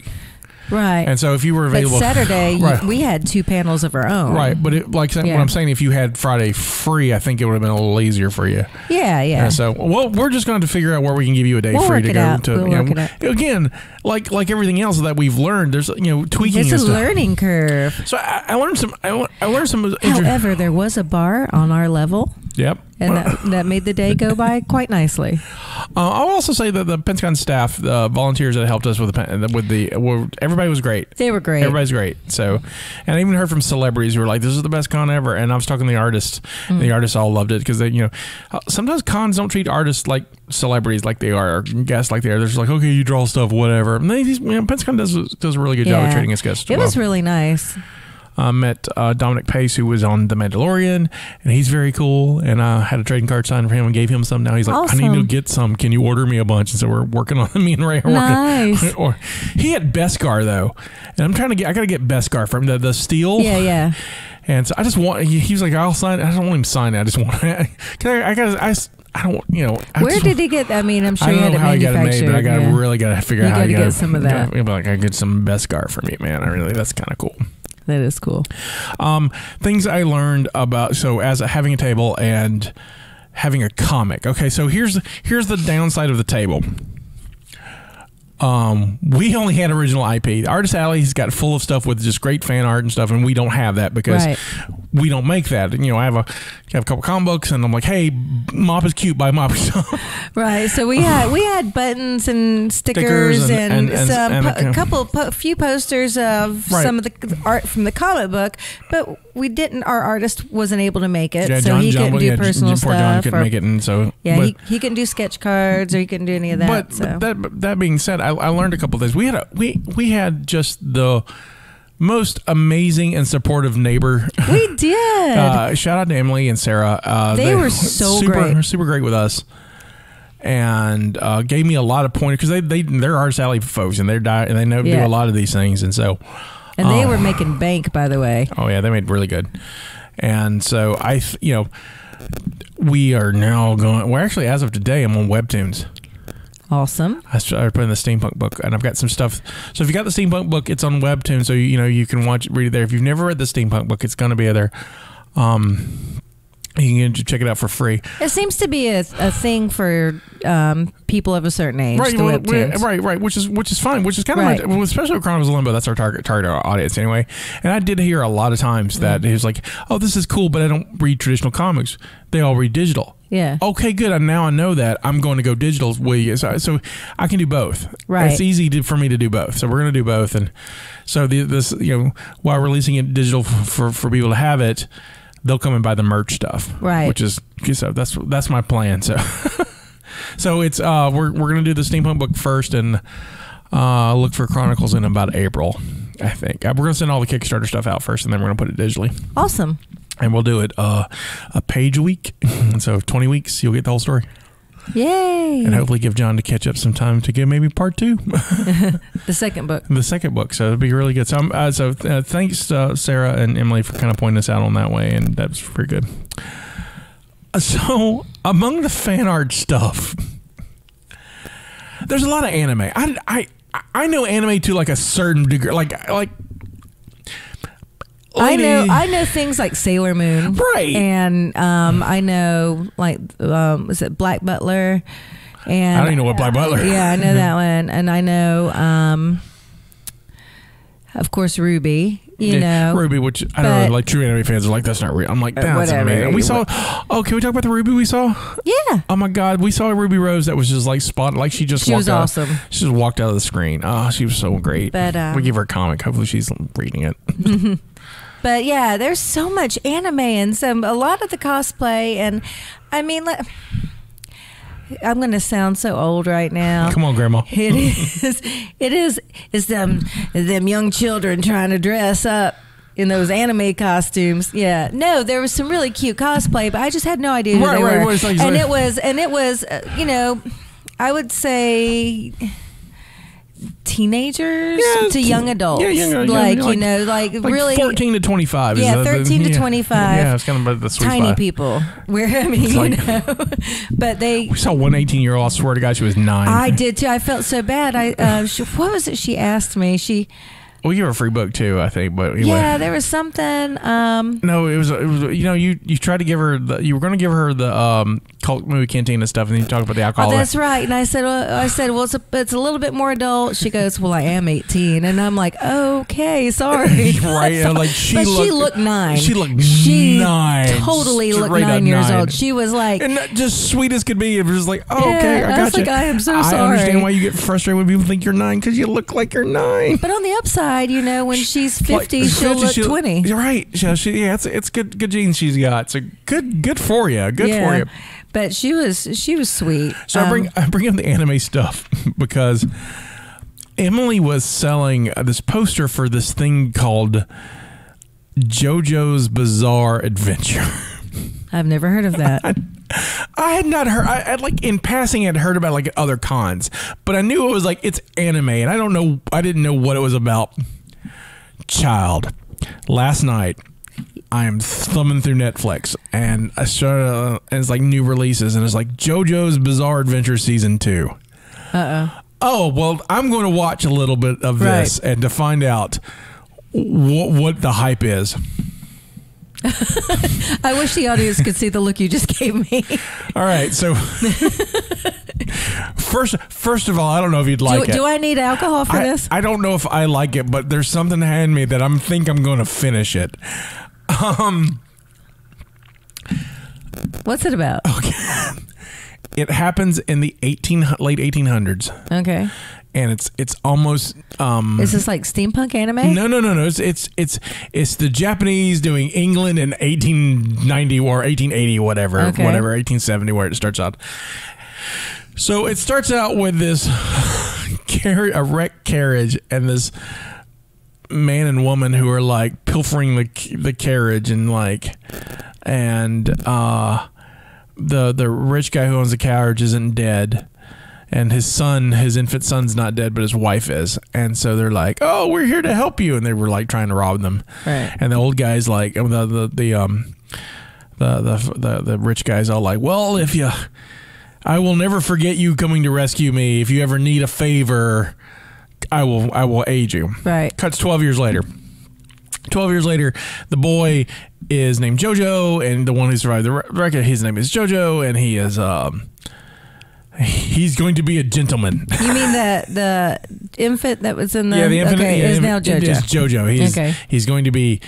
Right. And so if you were available... But Saturday, we had 2 panels of our own. Right. But what I'm saying, if you had Friday free, I think it would have been a little easier for you. Yeah. And so, we're just going to figure out where we can give you a day free to go to. We'll work it out. Again, like everything else that we've learned, there's tweaking. It's a learning curve. So I learned some. However, there was a bar on our level. Yep. And that made the day go by quite nicely. I'll also say that the Pensacon staff, the volunteers that helped us with everybody was great. They were great. Everybody's great. So, and I even heard from celebrities who were like, "This is the best con ever." And I was talking to the artists. And the artists all loved it because they, sometimes cons don't treat artists like celebrities like they are, or guests like they are. They're just like, "Okay, you draw stuff, whatever." And Pensacon does a really good job of treating its guests. It was really nice. Met Dominic Pace, who was on The Mandalorian, and he's very cool. And I had a trading card signed for him and gave him some. Now he's like, awesome. I need to get some. Can you order me a bunch? And so we're working on me and Ray are nice. working. He had Beskar though, and I got to get Beskar from the steel. Yeah. And so I just want. He was like, I'll sign it. I don't want him to sign it. I just want. I don't. Where did he get? I mean, I'm sure he had it manufactured. I don't know how he got it made, but I really got to figure out how to get some of that. I get some Beskar for me, man. That's kind of cool. That is cool. Things I learned about having a table and having a comic. Okay, so here's the downside of the table. We only had original IP. Artist Alley's got full of stuff with just great fan art and stuff, and we don't have that because we don't make that. You know, I have a couple comic books, and I'm like, hey, Mop is cute, buy Mop. Right. So we had buttons and stickers and a few posters of some of the art from the comic book, but we didn't. Our artist wasn't able to make it, so he couldn't do personal stuff. John couldn't make it, and so he couldn't do sketch cards or he couldn't do any of that. But that being said, I learned a couple of things. We had just the most amazing and supportive neighbor. We did. Shout out to Emily and Sarah. They were super great with us, and gave me a lot of pointers because they're Artist Alley folks, and do a lot of these things, and so. And they were making bank, by the way. Oh yeah, they made really good, and so we are now going. Well, actually, as of today, I'm on Webtoons. Awesome. I started putting the steampunk book, and I've got some stuff. So if you got the steampunk book, it's on Webtoon, so you can read it there. If you've never read the steampunk book, it's going to be there. You can check it out for free. It seems to be a thing for people of a certain age. Right, right. Which is fine. Which is kind of especially with Chronicles of Limbo. That's our target audience anyway. And I did hear a lot of times that it was like, "Oh, this is cool, but I don't read traditional comics. They all read digital." Yeah. Okay, good. And now I know that I'm going to go digital with you, so I can do both. Right. It's easy for me to do both. So we're going to do both, and so this while releasing it digital for people to have it. They'll come and buy the merch stuff, right? Which is that's my plan. So, so it's we're gonna do the steampunk book first and look for Chronicles in about April, I think. We're gonna send all the Kickstarter stuff out first, and then we're gonna put it digitally. Awesome. And we'll do it a page a week, and so 20 weeks you'll get the whole story. Yay! And hopefully give John to catch up some time to get maybe part 2. The second book. So it'll be really good. So thanks Sarah and Emily for kind of pointing us out on that way, and that's pretty good. So among the fan art stuff, there's a lot of anime. I know anime to like a certain degree, like. I know things like Sailor Moon, right? And I know was it Black Butler? And I don't even know what Black Butler. Yeah, I know that one, and I know, of course, Ruby. You know, Ruby, which I don't know, like true anime fans are like, that's not real. I'm like, that's amazing. We saw. Oh, can we talk about the Ruby we saw? Yeah. Oh my God, we saw a Ruby Rose that was just like spotted, like she was awesome. She just walked out of the screen. Oh, she was so great. But we give her a comic. Hopefully, she's reading it. But yeah, there's so much anime and a lot of the cosplay, and I mean, I'm going to sound so old right now. Come on, Grandma. It's them young children trying to dress up in those anime costumes. Yeah, no, there was some really cute cosplay, but I just had no idea who they were. And it was, I would say teenagers to young adults, really 14 to 25. 13 to 25. Yeah, it's kind of the sweet tiny spot. People. But we saw one 18-year-old. I swear to God, she was 9. I did too. I felt so bad. What was it? She asked me. We gave her a free book too, I think. But anyway. Yeah, there was something. No, it was. You tried to give her you were going to give her the cult movie Cantina stuff, and then you talked about the alcohol. Oh, that's right. And I said, well, it's a little bit more adult. She goes, well, I am 18, and I'm like, okay, sorry. Right? Like she looked 9. She looked 9. Totally looked 9 years old. She was like, and just sweet as could be. It was like, oh, okay, I got you. I am so sorry. I understand why you get frustrated when people think you're 9 because you look like you're 9. But on the upside, when she's 50, she'll look 20. You're right. It's good genes she's got. So good for you. Good for you. But she was sweet. So I bring up the anime stuff because Emily was selling this poster for this thing called JoJo's Bizarre Adventure. I've never heard of that. I had not heard. I like in passing had heard about like other cons, but I knew it was like it's anime, and I didn't know what it was about. Child, last night I am thumbing through Netflix, and I started, and it's like new releases, and it's like JoJo's Bizarre Adventure Season 2. Oh well, I'm going to watch a little bit of this and to find out what the hype is. I wish the audience could see the look you just gave me. All right, so First of all, I don't know if you'd like it. Do I need alcohol for this? I don't know if I like it, but there's something in me that I'm going to finish it. What's it about? Okay. It happens in the late 1800s. Okay. And it's almost is this like steampunk anime? No. It's the Japanese doing England in 1890 or 1880, whatever, 1870, where it starts out. So it starts out with this a wrecked carriage and this man and woman who are like pilfering the carriage and the rich guy who owns the carriage isn't dead. And his infant son's not dead, but his wife is. And so they're like, "Oh, we're here to help you." And they were like trying to rob them. Right. And the old guy's like, the rich guy's all like, "Well, I will never forget you coming to rescue me. If you ever need a favor, I will aid you." Right. Cuts 12 years later. 12 years later, the boy is named JoJo, and the one who survived the wreck, his name is JoJo, and he is he's going to be a gentleman. You mean the infant that was in the the infant is now JoJo. It is JoJo. He's going to be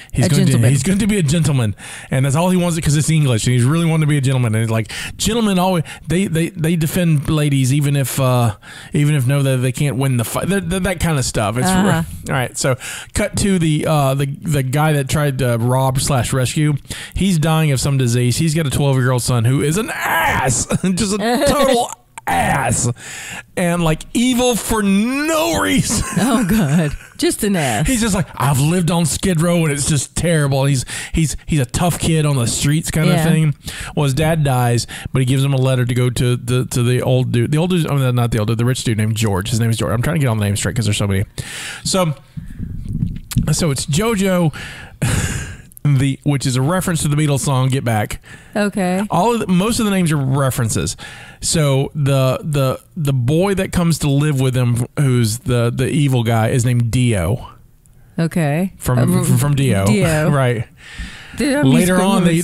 a gentleman, and that's all he wants because it's English, and he's really wanting to be a gentleman. And he's like, gentlemen always they defend ladies even if they can't win the fight. That kind of stuff. It's all right. So cut to the guy that tried to rob / rescue. He's dying of some disease. He's got a 12-year-old son who is an ass, just a total ass, and like evil for no reason. Oh God, just an ass. He's just like, I've lived on Skid Row and it's just terrible. He's a tough kid on the streets kind of thing. Well, his dad dies, but he gives him a letter to go to the old dude. The old dude, not the old dude, the rich dude named George. His name is George. I'm trying to get all the names straight because there's so many. So it's JoJo. Which is a reference to the Beatles song "Get Back." Okay. Most of the names are references. So the boy that comes to live with him, who's the evil guy, is named Dio. Okay. From Dio. Dio. Right. Later on, they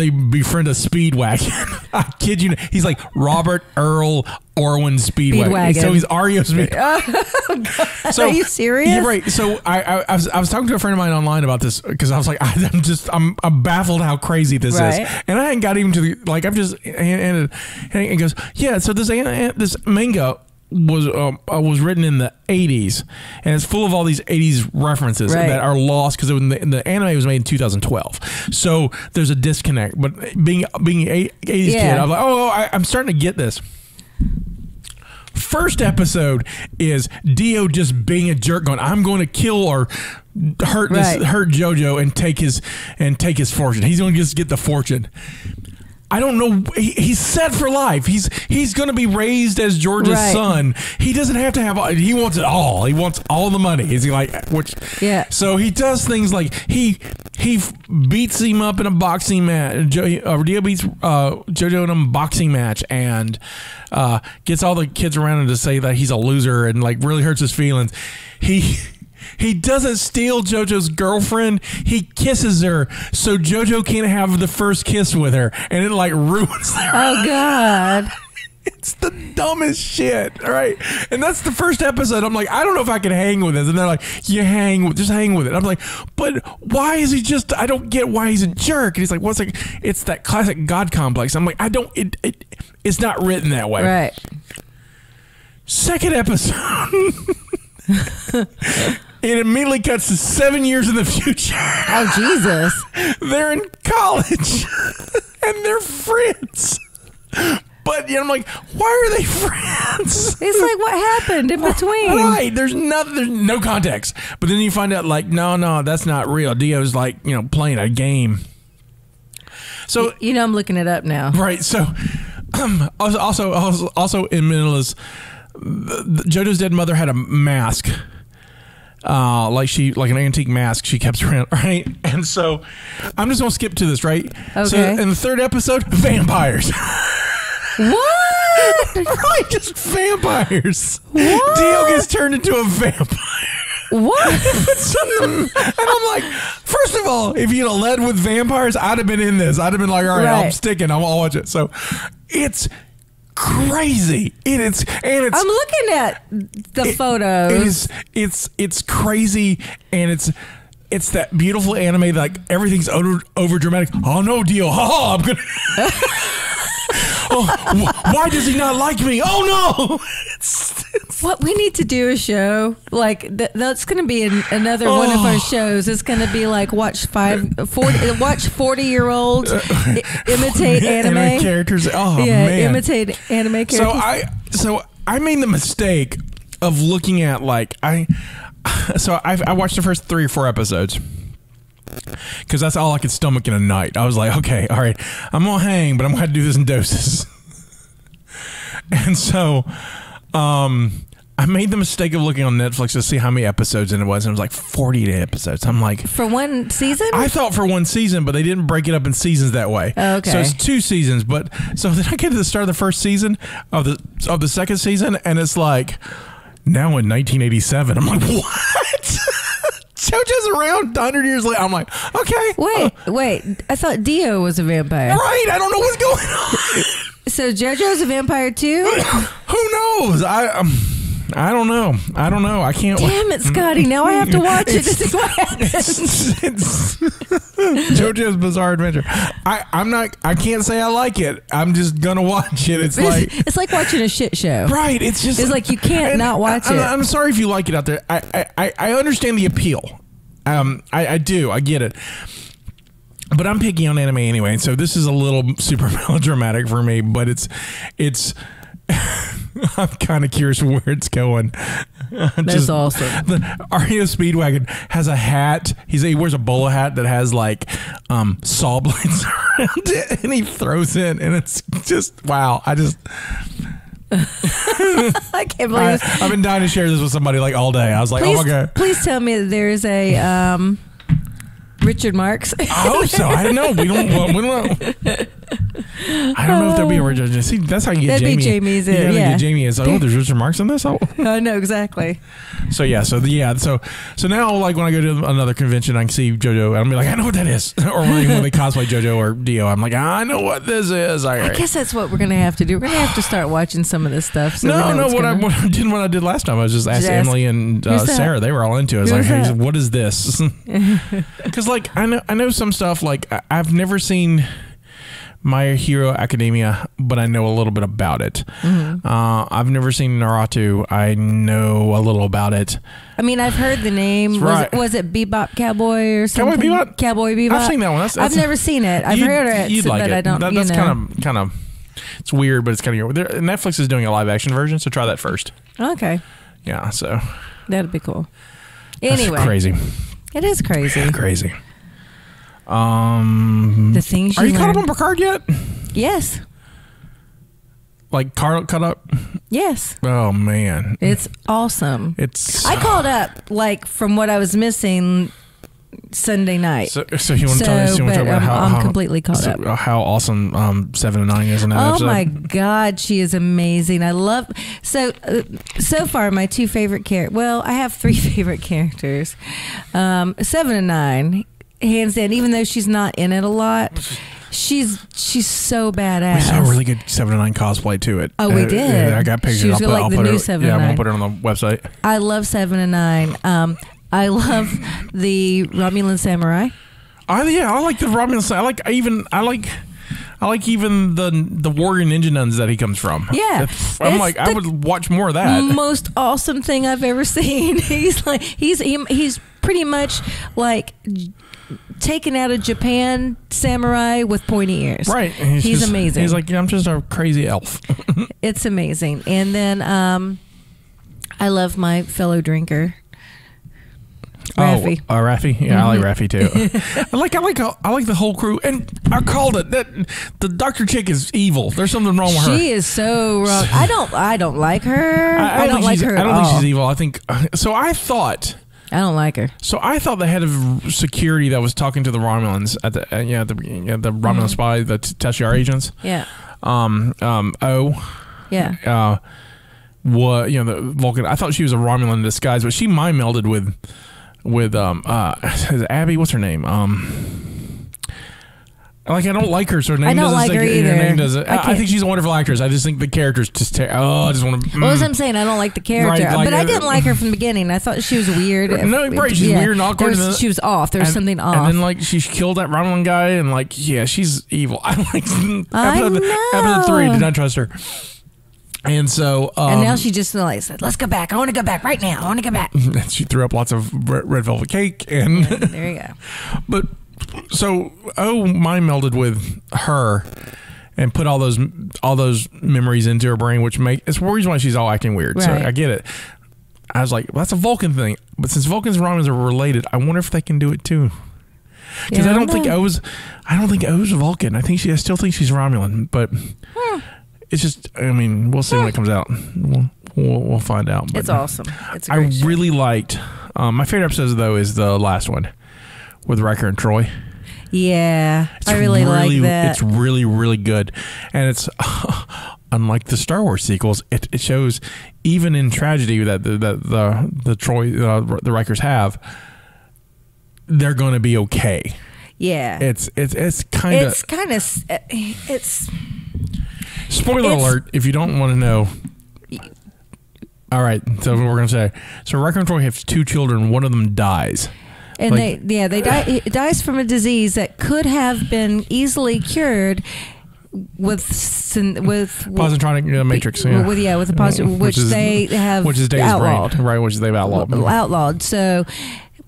befriend a Speedwagon. I kid you not. He's like Robert Earl Orwin Speedwagon. So he's REO Speedwagon. So, are you serious? Yeah, right. So I was talking to a friend of mine online about this because I was like, I'm baffled how crazy this is, and I hadn't got even to the I'm just and he goes, yeah. So this manga was written in the 80s, and it's full of all these 80s references that are lost because the anime was made in 2012. So there's a disconnect. But being an 80s kid, I'm like, I'm starting to get this. First episode is Dio just being a jerk, going, I'm going to kill or hurt JoJo and take his fortune. He's going to just get the fortune. I don't know. He's set for life. He's going to be raised as George's son. He doesn't have to have. He wants it all. He wants all the money. Is he like So he does things like he beats him up in a boxing match. Dio beats JoJo in a boxing match and gets all the kids around him to say that he's a loser and like really hurts his feelings. He doesn't steal JoJo's girlfriend. He kisses her so JoJo can't have the first kiss with her, and it like ruins their. Oh God! It's the dumbest shit, all right? And that's the first episode. I'm like, I don't know if I can hang with this. And they're like, just hang with it. I'm like, but why is he just? I don't get why he's a jerk. And he's like, what's like? It's that classic God complex. I'm like, I don't. It's not written that way. Right. Second episode. It immediately cuts to 7 years in the future. Oh, Jesus. They're in college and they're friends. But I'm like, why are they friends? It's like, what happened in between? Right. There's no context. But then you find out, like, no, that's not real. Dio's like, playing a game. So I'm looking it up now. Right. So also in Manila's, JoJo's dead mother had a mask. Like an antique mask she kept around, right? And so I'm just gonna skip to this, right? Okay. So in the third episode, vampires. What? Right, just vampires. What? Dio gets turned into a vampire. What? And I'm like, first of all, if you'd have led with vampires, I'd have been in this. I'd have been like, all right. I'm sticking. I'll watch it. So it's crazy. It's I'm looking at the photos. It's crazy, and it's that beautiful anime that, like, everything's over dramatic. Oh no, Dio! I'm gonna. Why does he not like me? Oh no! What we need to do a show like that's going to be another one of our shows. It's going to be like watch 40-year-olds imitate anime characters. Oh yeah, man, imitate anime characters. So I made the mistake of looking at like I watched the first 3 or 4 episodes. Because that's all I could stomach in a night. I was like, okay, all right, I'm gonna hang, but I'm gonna have to do this in doses. And so, I made the mistake of looking on Netflix to see how many episodes and it was. And it was like 40 episodes. I'm like, for one season? I thought for one season, but they didn't break it up in seasons that way. Oh, okay. So it's 2 seasons. But so then I get to the start of the first season of the second season, and it's like now in 1987. I'm like, what? JoJo's around 100 years later. I'm like, okay. Wait. I thought Dio was a vampire. Right. I don't know what's going on. So JoJo's a vampire too? Who knows? I don't know. I can't. Damn it, Scotty. Now I have to watch it to see what happens. It's JoJo's Bizarre Adventure. I can't say I like it. I'm just gonna watch it. It's like watching a shit show. Right. It's like you can't not watch it. I'm sorry if you like it out there. I understand the appeal. I do. I get it. But I'm picky on anime anyway, and so this is a little super melodramatic for me. But it's. I'm kind of curious where it's going. That's awesome. The REO Speedwagon has a hat. He wears a bowler hat that has like saw blades around it, and he throws it, and it's just wow. I can't believe it. I've been dying to share this with somebody like all day. I was like, oh my god. Please tell me that there's a Richard Marx. I hope so. I don't know. We don't know. I don't know if there'll be a Richard. See, that's how you get Jamie. That'd be Jamie's. Yeah. Get Jamie is. Oh, there's Richard Marx in this. Oh, I know exactly. So So now, like when I go to another convention, I can see JoJo. I'm be like, I know what that is. Or when they cosplay JoJo or Dio, I'm like, I know what this is. I guess that's what we're gonna have to do. We're gonna have to start watching some of this stuff. So what I did last time, I was just asked Emily and Sarah. They were all into it. I was like, hey, what is this? Because like I know some stuff. Like I've never seen My Hero Academia, but I know a little bit about it. Mm-hmm. I've never seen Naruto. I know a little about it. I mean, I've heard the name. Right. Was it Bebop Cowboy or something? Cowboy Bebop. I've seen that one. I've never seen it. I've heard it, but I don't. That's kind of. It's weird, but it's kind of. Netflix is doing a live action version, so try that first. Okay. Yeah. So that'd be cool. Anyway, that's crazy. It is crazy. Yeah, crazy. The things are you caught up on Picard yet? Yes. Like caught up? Yes. Oh man, it's awesome. I caught up like from what I was missing Sunday night. So you want to talk about how I'm completely caught up. How awesome 7 and 9 is in that episode? Oh my God, she is amazing. I love so far my 2 favorite characters. Well, I have 3 favorite characters. 7 and 9. Hands down, even though she's not in it a lot, she's so badass. We saw a really good 7 and 9 cosplay to it. Oh, we did. I got pictures. She's like the new 7 and 9. Yeah, I'm gonna put it on the website. I love 7 and 9. I love the Romulan samurai. I like the Romulan. I like even the warrior ninja nuns that he comes from. Yeah, I'm like, I would watch more of that. Most awesome thing I've ever seen. He's pretty much like taken out of Japan samurai with pointy ears. Right. He's amazing. He's like, I'm just a crazy elf. It's amazing. And then I love my fellow drinker. Raffi. Oh, Raffi. Yeah, I like Raffi too. I like the whole crew, and I called it that. The Dr. Chick is evil. There's something wrong with her. She is so wrong. I don't like her. I don't like her. I don't think she's evil. I think so. I don't like her. So I thought the head of security that was talking to the Romulans at the the Romulan spy, the Teshar agents. Yeah. Yeah. What the Vulcan? I thought she was a Romulan in disguise, but she mind melded with Abby. What's her name? Like, I don't like her, so her name I don't doesn't like stick. her either. Her name doesn't. I I can't- think she's a wonderful actress. I just think the character's just. I just want to. Well, as I'm saying, I don't like the character, Right, like, but I didn't like her from the beginning. I thought she was weird. No, right, she's weird and awkward. She was off. There was something off. And then, like, she killed that Romulan guy, and, like, yeah, she's evil. I like episode 3. Did not trust her. And so, and now she just like said, "Let's go back. I want to go back right now. I want to go back." She threw up lots of red velvet cake, and There you go. but so mine melded with her and put all those memories into her brain, which it's the reason why she's all acting weird. Right. So I get it. I was like, well, that's a Vulcan thing, but since Vulcans and Romulans are related, I wonder if they can do it too. Because I don't think O's a Vulcan. I still think she's Romulan, but. It's just, I mean, we'll see when it comes out. We'll find out. But It's awesome. It's a great show. really liked, my favorite episode, though, is the last one with Riker and Troy. Yeah, I really like that. It's really, really good. And it's, unlike the Star Wars sequels, it shows, even in tragedy that the Troy, the Rikers have, they're going to be okay. Yeah. It's Spoiler alert, if you don't want to know. All right, so what we're going to say. So Riker and Troy have 2 children. One of them dies. And they die. It dies from a disease that could have been easily cured with positronic matrix. Yeah. With the positive, which they have outlawed. Brain, right? Which they've outlawed. So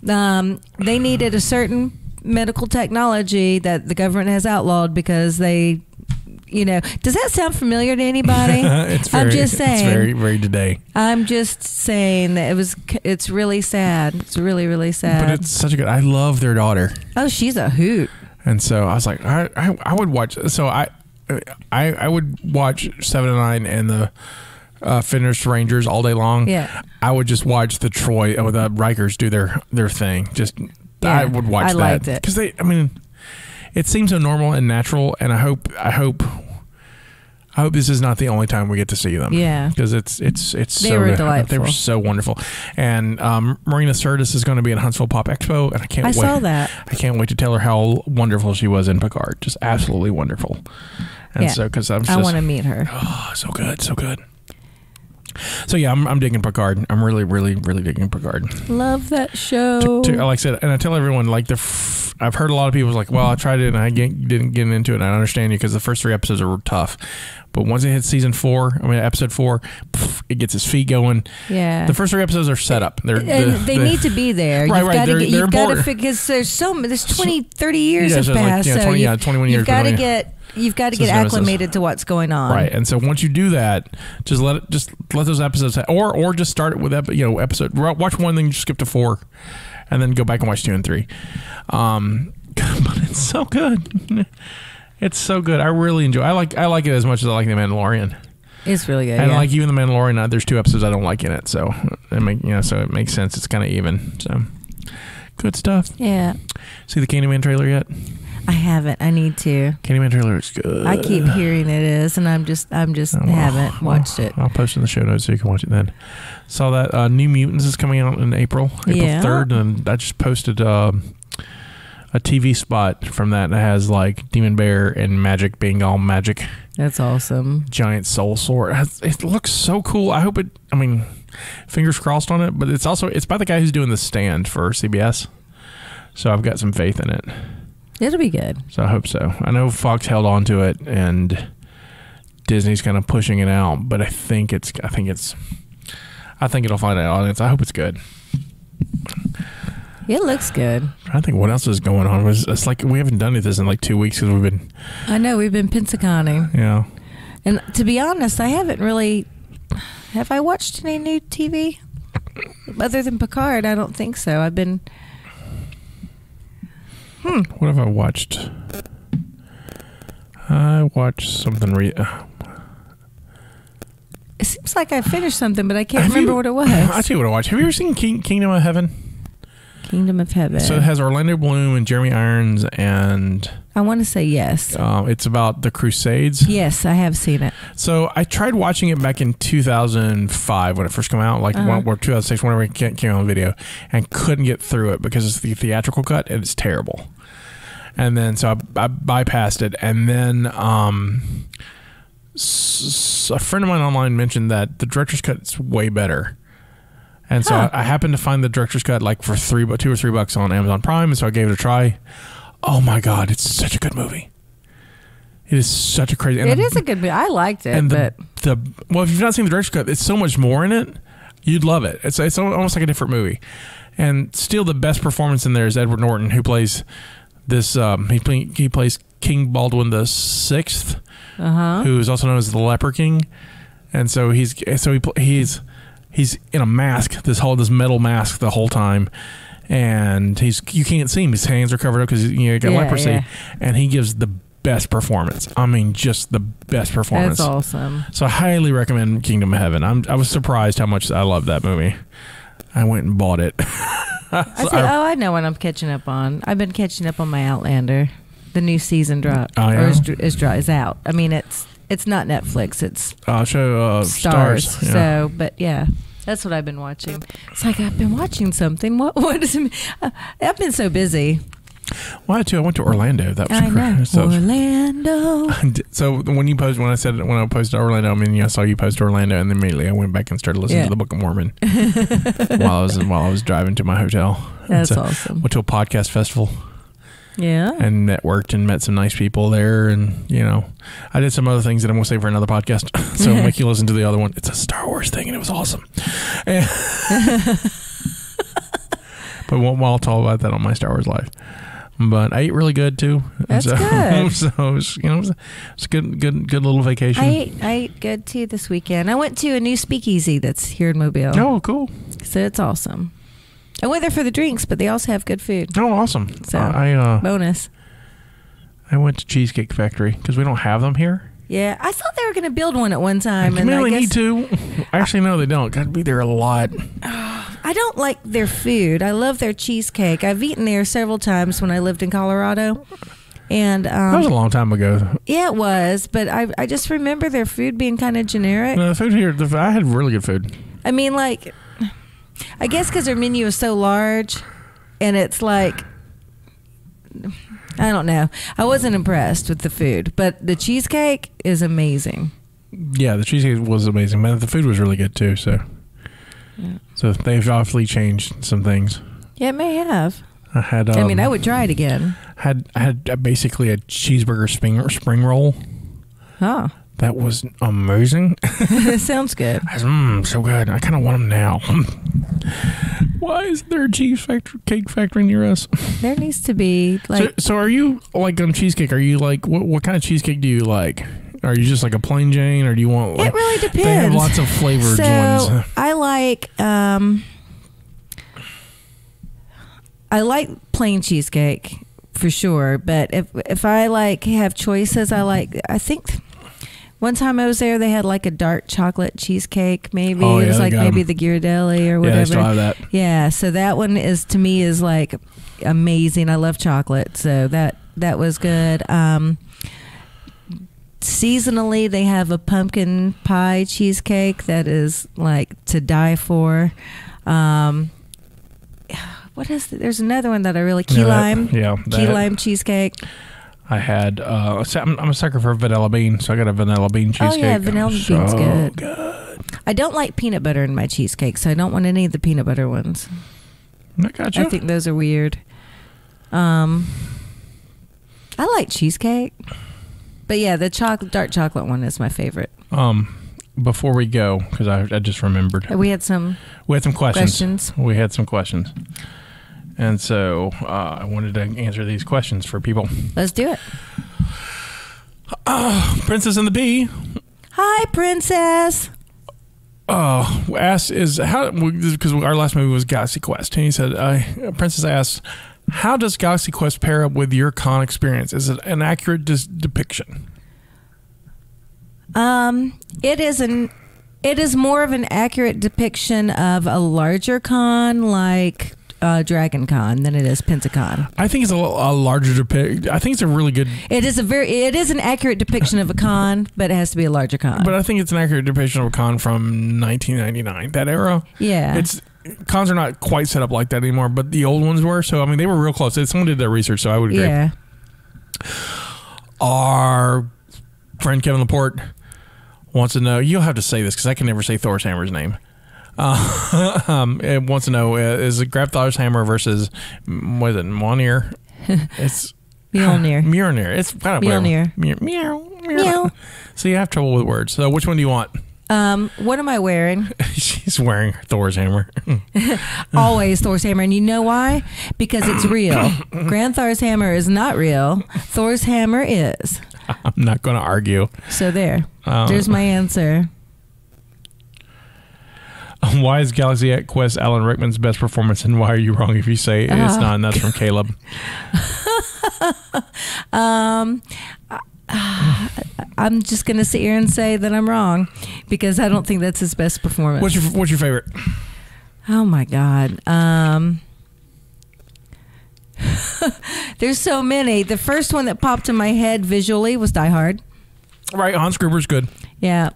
they needed a certain medical technology that the government has outlawed because they. Does that sound familiar to anybody? I'm just saying. It's very, very today. I'm just saying that it's really sad. It's really, really sad. But it's such a good. I love their daughter. Oh, she's a hoot. And so I was like, I would watch. So I would watch 7 and 9 and the Finished Rangers all day long. Yeah. I would just watch the Troy or the Rikers do their thing. Just I would watch that. I liked it because it seems so normal and natural, and I hope this is not the only time we get to see them. Yeah, because it's so they were good. delightful. They were so wonderful. And Marina Sirtis is going to be in Huntsville Pop Expo, and I saw that. I can't wait to tell her how wonderful she was in Picard. Just absolutely wonderful. And so because I want to meet her. Oh, so good, so good. So yeah, I'm digging Picard. I'm really, really, really digging Picard. Love that show. Like I said, and I tell everyone, like I've heard a lot of people like, well, I tried it and I didn't get into it. And I understand you because the first 3 episodes are tough, but once it hits episode 4, it gets its feet going. Yeah, the first 3 episodes are set up. They need to be there. Right. You've got to because there's 20, 30 years have passed. Like, 21 years. You've got to get acclimated to what's going on. Right. And so once you do that, just let those episodes or just start it with episode. Watch 1, then you skip to 4, and then go back and watch 2 and 3. But it's so good. It's so good. I really enjoy. I like it as much as I like The Mandalorian. It's really good. And like even The Mandalorian, there's 2 episodes I don't like in it, so it makes sense. It's kind of even. So good stuff. Yeah. See the Candyman trailer yet? I haven't. I need to. Candyman trailer is good. I keep hearing it is, and I'm just haven't watched it. I'll post in the show notes so you can watch it then. Saw that New Mutants is coming out in April 3rd, and I just posted a TV spot from that has like Demon Bear and Magic being all magic. That's awesome. Giant soul sword. It looks so cool. I hope it. Fingers crossed on it. But it's by the guy who's doing The Stand for CBS, so I've got some faith in it. It'll be good. So I hope so. I know Fox held on to it, and Disney's kind of pushing it out, but I think it'll find an audience. I hope it's good. It looks good. I think what else is going on. It's like we haven't done this in like 2 weeks because we've been. I know we've been Pensaconing. Yeah. And to be honest, I haven't really. Have I watched any new TV other than Picard? I don't think so. I've been. What have I watched? I watched something. It seems like I finished something, but I can't remember what it was. I'll tell you what I watched. Have you ever seen Kingdom of Heaven? Kingdom of Heaven. So it has Orlando Bloom and Jeremy Irons, and I want to say yes. It's about the Crusades. Yes, I have seen it. So I tried watching it back in 2005 when it first came out, or 2006, whenever it came on video, and couldn't get through it because it's the theatrical cut and it's terrible. And then so I bypassed it, and then a friend of mine online mentioned that the director's cut is way better. And so I happened to find the director's cut like for $2 or $3 on Amazon Prime, and so I gave it a try. Oh my God, it's such a good movie. It is such a crazy. It is a good movie. I liked it. And but well, if you've not seen the director's cut, it's so much more in it. You'd love it. It's almost like a different movie. And still, the best performance in there is Edward Norton, who plays this. He plays King Baldwin the Sixth, who is also known as the Leper King. And so he's in a mask, this metal mask the whole time, and you can't see him. His hands are covered up because he got leprosy, and he gives the best performance. I mean, just the best performance. That's awesome. So I highly recommend Kingdom of Heaven. I was surprised how much I loved that movie. I went and bought it. I know what I'm catching up on. I've been catching up on my Outlander. The new season dropped. Oh, yeah? Or is out. I mean, it's not Netflix. It's Stars. Yeah. So, but yeah, that's what I've been watching. It's like I've been watching something. What does it mean? I've been so busy. Well, I went to Orlando. That was great. So, Orlando. So when I posted Orlando, I mean, I saw you post Orlando, and then immediately I went back and started listening to the Book of Mormon while I was driving to my hotel. That's awesome. Went to a podcast festival. Yeah. And networked and met some nice people there, and I did some other things that I'm gonna say for another podcast. So I'll make you listen to the other one. It's a Star Wars thing, and it was awesome. But I'll talk about that on my Star Wars Life. But I ate really good too. That's good. So it was, it's a good little vacation. I ate good too this weekend. I went to a new speakeasy that's here in Mobile. Oh, cool. So it's awesome. I went there for the drinks, but they also have good food. Oh, awesome. So bonus. I went to Cheesecake Factory because we don't have them here. Yeah, I thought they were going to build one at one time. And they need to. Actually, no, they don't. Got to be there a lot. I don't like their food. I love their cheesecake. I've eaten there several times when I lived in Colorado. And that was a long time ago. Yeah, it was. But I just remember their food being kind of generic. No, the food here, I had really good food. I mean, like, I guess because their menu is so large, and it's like, I don't know. I wasn't impressed with the food, but the cheesecake is amazing. Yeah, the cheesecake was amazing, but the food was really good too. So, so they've obviously changed some things. Yeah, it may have. I had. I would try it again. I had basically a cheeseburger spring roll. Oh, that was amazing. Sounds good. So good. I kind of want them now. Why is there a cheesecake factory near us? There needs to be. Like, so are you like on cheesecake? Are you like what kind of cheesecake do you like? Are you just like a plain Jane, or do you want? Like, it really depends. They have lots of flavored ones. I like. I like plain cheesecake for sure, but if I like have choices, I think. One time I was there, they had like a dark chocolate cheesecake. Maybe it was like maybe the Ghirardelli or whatever. Yeah, I still have that. Yeah, so that one to me is like amazing. I love chocolate, so that was good. Seasonally, they have a pumpkin pie cheesecake that is like to die for. What is it? There's another one that I really key lime cheesecake. I had. I'm a sucker for vanilla bean, so I got a vanilla bean cheesecake. Oh yeah, vanilla bean's good. I don't like peanut butter in my cheesecake, so I don't want any of the peanut butter ones. I got you. I think those are weird. I like cheesecake, but yeah, the dark chocolate one is my favorite. Before we go, because I just remembered, we had some questions. We had some questions. And so I wanted to answer these questions for people. Let's do it. Princess and the Bee. Hi, Princess. Asked because our last movie was Galaxy Quest, and he said, Princess asked, how does Galaxy Quest pair up with your con experience? Is it an accurate depiction? It is more of an accurate depiction of a larger con like Dragon Con than it is Pensacon. I think it's a larger depiction. I think it's a really good. It is an accurate depiction of a con, but it has to be a larger con. But I think it's an accurate depiction of a con from 1999, that era. Yeah, cons are not quite set up like that anymore, but the old ones were. So I mean, they were real close. Someone did their research, so I would agree. Yeah. Our friend Kevin Laporte wants to know. You'll have to say this because I can never say Thor's hammer's name. It wants to know: is it Graf Thor's hammer versus what is it? Mjolnir? It's Mjolnir. Mjolnir. It's kind of Mjolnir. Meow. So you have trouble with words. So which one do you want? What am I wearing? She's wearing Thor's hammer. Always Thor's hammer. And you know why? Because it's real. Grand Thor's hammer is not real. Thor's hammer is. I'm not going to argue. So there. There's my answer. Why is Galaxy Quest Alan Rickman's best performance, and why are you wrong if you say it's not? And that's from Caleb. I'm just going to sit here and say that I'm wrong because I don't think that's his best performance. What's your favorite? Oh my God. There's so many. The first one that popped in my head visually was Die Hard. Right, Hans Gruber's good. Yeah.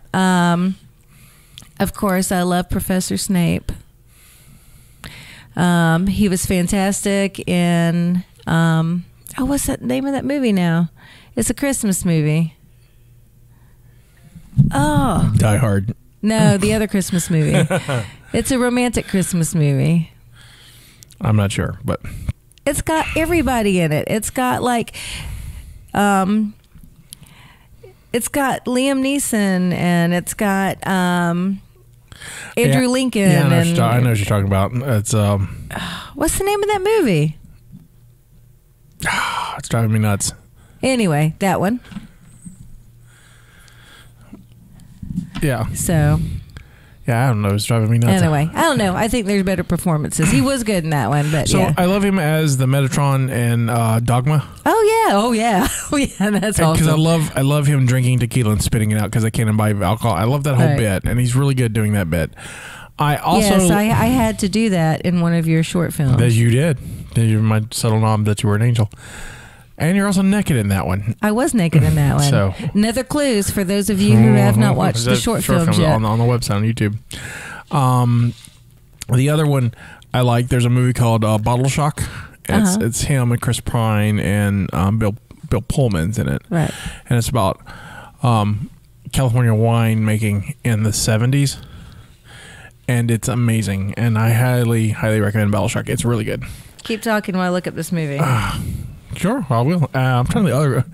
Of course, I love Professor Snape. He was fantastic in what's that name of that movie now? It's a Christmas movie. Oh. Die Hard. No, the other Christmas movie. It's a romantic Christmas movie. I'm not sure, but it's got everybody in it. It's got like it's got Liam Neeson and it's got Andrew Lincoln. Yeah, I know what you're talking about. It's what's the name of that movie? It's driving me nuts. Anyway, that one. Yeah. So. Yeah, I don't know. It's driving me nuts. Anyway, I don't know. I think there's better performances. He was good in that one, but so yeah. I love him as the Metatron in Dogma. Oh yeah. That's awesome. Because I love him drinking tequila and spitting it out because I can't imbibe alcohol. I love that whole bit, and he's really good doing that bit. I had to do that in one of your short films. That you did. You might settle on that you were an angel. And you're also naked in that one. I was naked in that one. So, another clues for those of you who have not watched the short films yet. On the website on YouTube. The other one I like, there's a movie called Bottle Shock. It's him and Chris Pine and Bill Pullman's in it. Right. And it's about California wine making in the 70s. And it's amazing. And I highly, highly recommend Bottle Shock. It's really good. Keep talking while I look up this movie. Sure, I will. I'm trying to the other.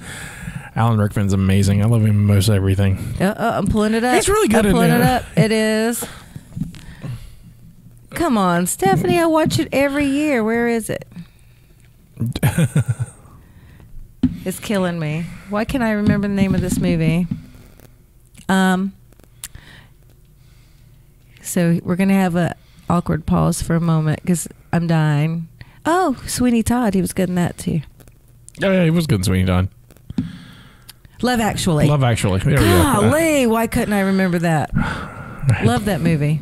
Alan Rickman's amazing. I love him in most everything. I'm pulling it up. He's really good I'm pulling it up. It is. Come on, Stephanie. I watch it every year. Where is it? It's killing me. Why can't I remember the name of this movie? So we're going to have an awkward pause for a moment because I'm dying. Oh, Sweeney Todd. He was good in that too. Oh, yeah, he was good in Sweeney Todd. Love Actually. There we go. Golly, why couldn't I remember that? Love that movie.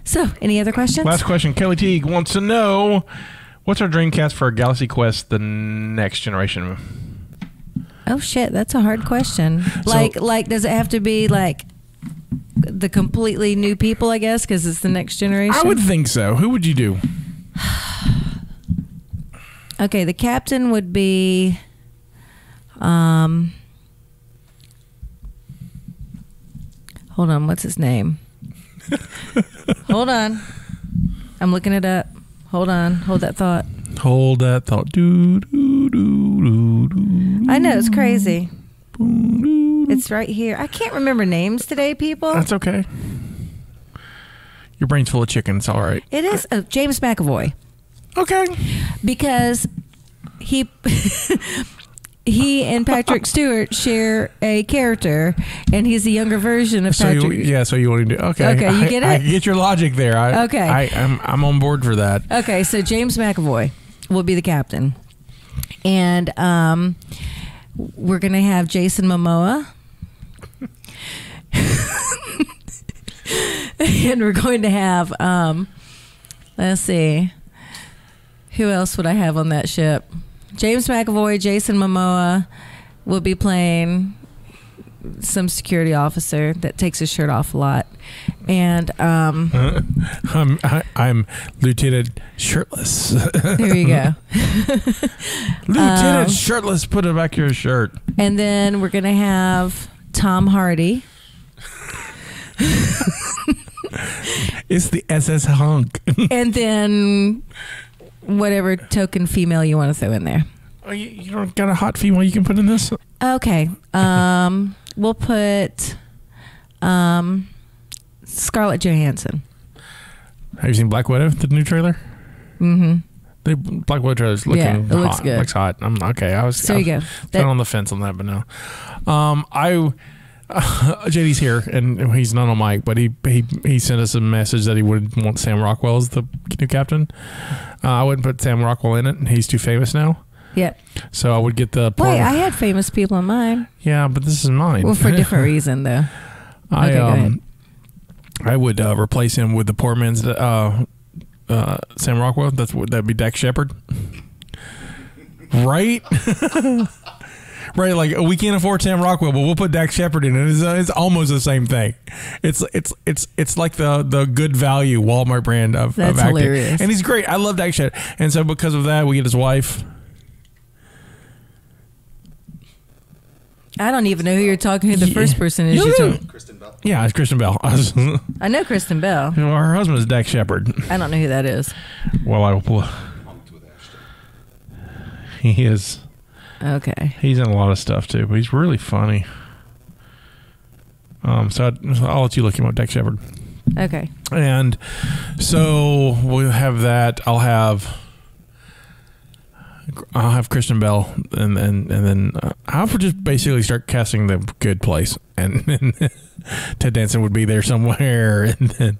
So, any other questions? Last question. Kelly Teague wants to know, what's our Dreamcast for Galaxy Quest, the next generation? Oh, shit. That's a hard question. Like, does it have to be like the completely new people, I guess, because it's the next generation? I would think so. Who would you do? Okay, the captain would be hold on, what's his name? Hold on. I'm looking it up. Hold on. Hold that thought. Hold that thought. Do, do, do, do, do. I know, it's crazy. It's right here. I can't remember names today, people. That's okay. Your brain's full of chicken. It's all right. It is. James McAvoy. Okay. Because he and Patrick Stewart share a character, and he's a younger version of Patrick. So you want to do? Okay. Okay, you get it? I get your logic there. I'm on board for that. Okay, so James McAvoy will be the captain, and we're gonna have Jason Momoa. And we're going to have let's see, who else would I have on that ship? James McAvoy, Jason Momoa will be playing some security officer that takes his shirt off a lot, and I'm Lieutenant Shirtless. there you go. Lieutenant Shirtless, put it back your shirt. And then we're gonna have Tom Hardy. It's the SS Hunk. And then whatever token female you want to throw in there. Oh, you don't got a hot female you can put in this? Okay. We'll put Scarlett Johansson. Have you seen Black Widow, the new trailer? Mm-hmm. The Black Widow trailer's looking it hot. looks good. Looks hot. Okay. I was There you go. Been on the fence on that, but no. JD's here, and he's not on mic, but he sent us a message that he would want Sam Rockwell as the new captain. I wouldn't put Sam Rockwell in it. He's too famous now. Yep. So I would get the... Wait, I had famous people in mine. Yeah, but this is mine. Well, for a different reason, though. Okay, go ahead. I would replace him with the poor man's Sam Rockwell. That'd be Dak Shepard. Right? Right, like we can't afford Sam Rockwell, but we'll put Dak Shepard in it. It's almost the same thing. It's like the good value Walmart brand of acting. Hilarious. And he's great. I love Dak Shepard. And so because of that, we get his wife. I don't even know who you're talking to. The first person is you talking. Kristen Bell. Yeah, it's Kristen Bell. I know Kristen Bell. Her husband is Dak Shepard. I don't know who that is. Well, I will. He is. Okay. He's in a lot of stuff too, but he's really funny. So I'll let you look him up, Dak Shepard. Okay. And so we'll have that. I'll have Kristen Bell, and then I'll just basically start casting the Good Place, and Ted Danson would be there somewhere, and then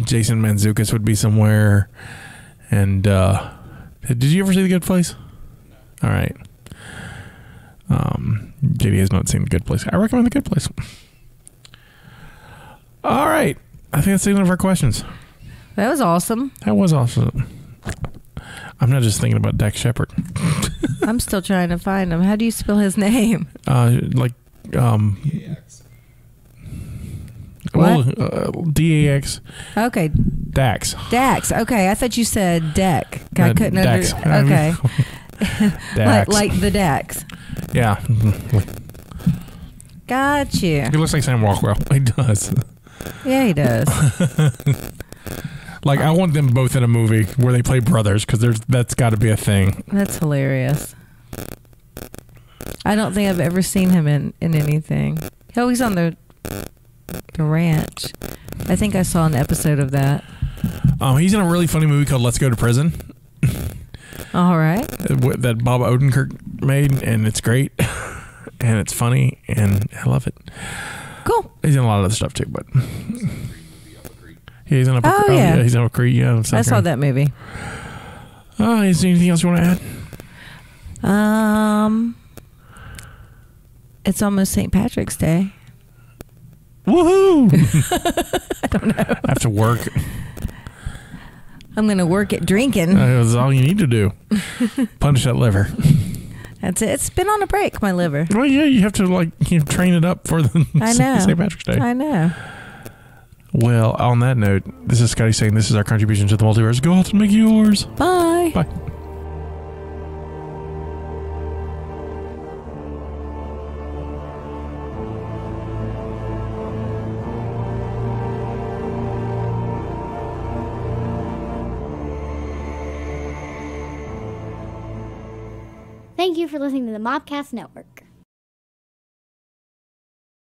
Jason Mantzoukas would be somewhere, and did you ever see The Good Place? All right. JD has not seen The Good Place. I recommend The Good Place. All right. I think that's the end of our questions. That was awesome. That was awesome. I'm not just thinking about Dak Shepard. I'm still trying to find him. How do you spell his name? DAX. Well, DAX. Okay. Dax. Dax. Okay. I thought you said deck. I couldn't Dax. Okay. Dax. like the Dax. Yeah. Got you. He looks like Sam Rockwell. He does. Yeah, he does. Like, I want them both in a movie where they play brothers, because that's got to be a thing. That's hilarious. I don't think I've ever seen him in anything. Oh, he's on the ranch. I think I saw an episode of that. He's in a really funny movie called Let's Go to Prison. All right. That Bob Odenkirk made, and it's great. And it's funny, and I love it. Cool. He's in a lot of other stuff, too, but... He's in a he's in a Creed. Yeah, I saw that movie. Is there anything else you want to add? It's almost St. Patrick's Day. Woohoo! I don't know. I have to work. I'm going to work at drinking. That's all you need to do. Punish that liver. That's it. It's been on a break, my liver. Well, yeah, you have to train it up for the St. Patrick's Day. I know. Well, on that note, this is Scotty saying this is our contribution to the multiverse. Go out and make yours. Bye. Bye. Thank you for listening to the Mopcast Network.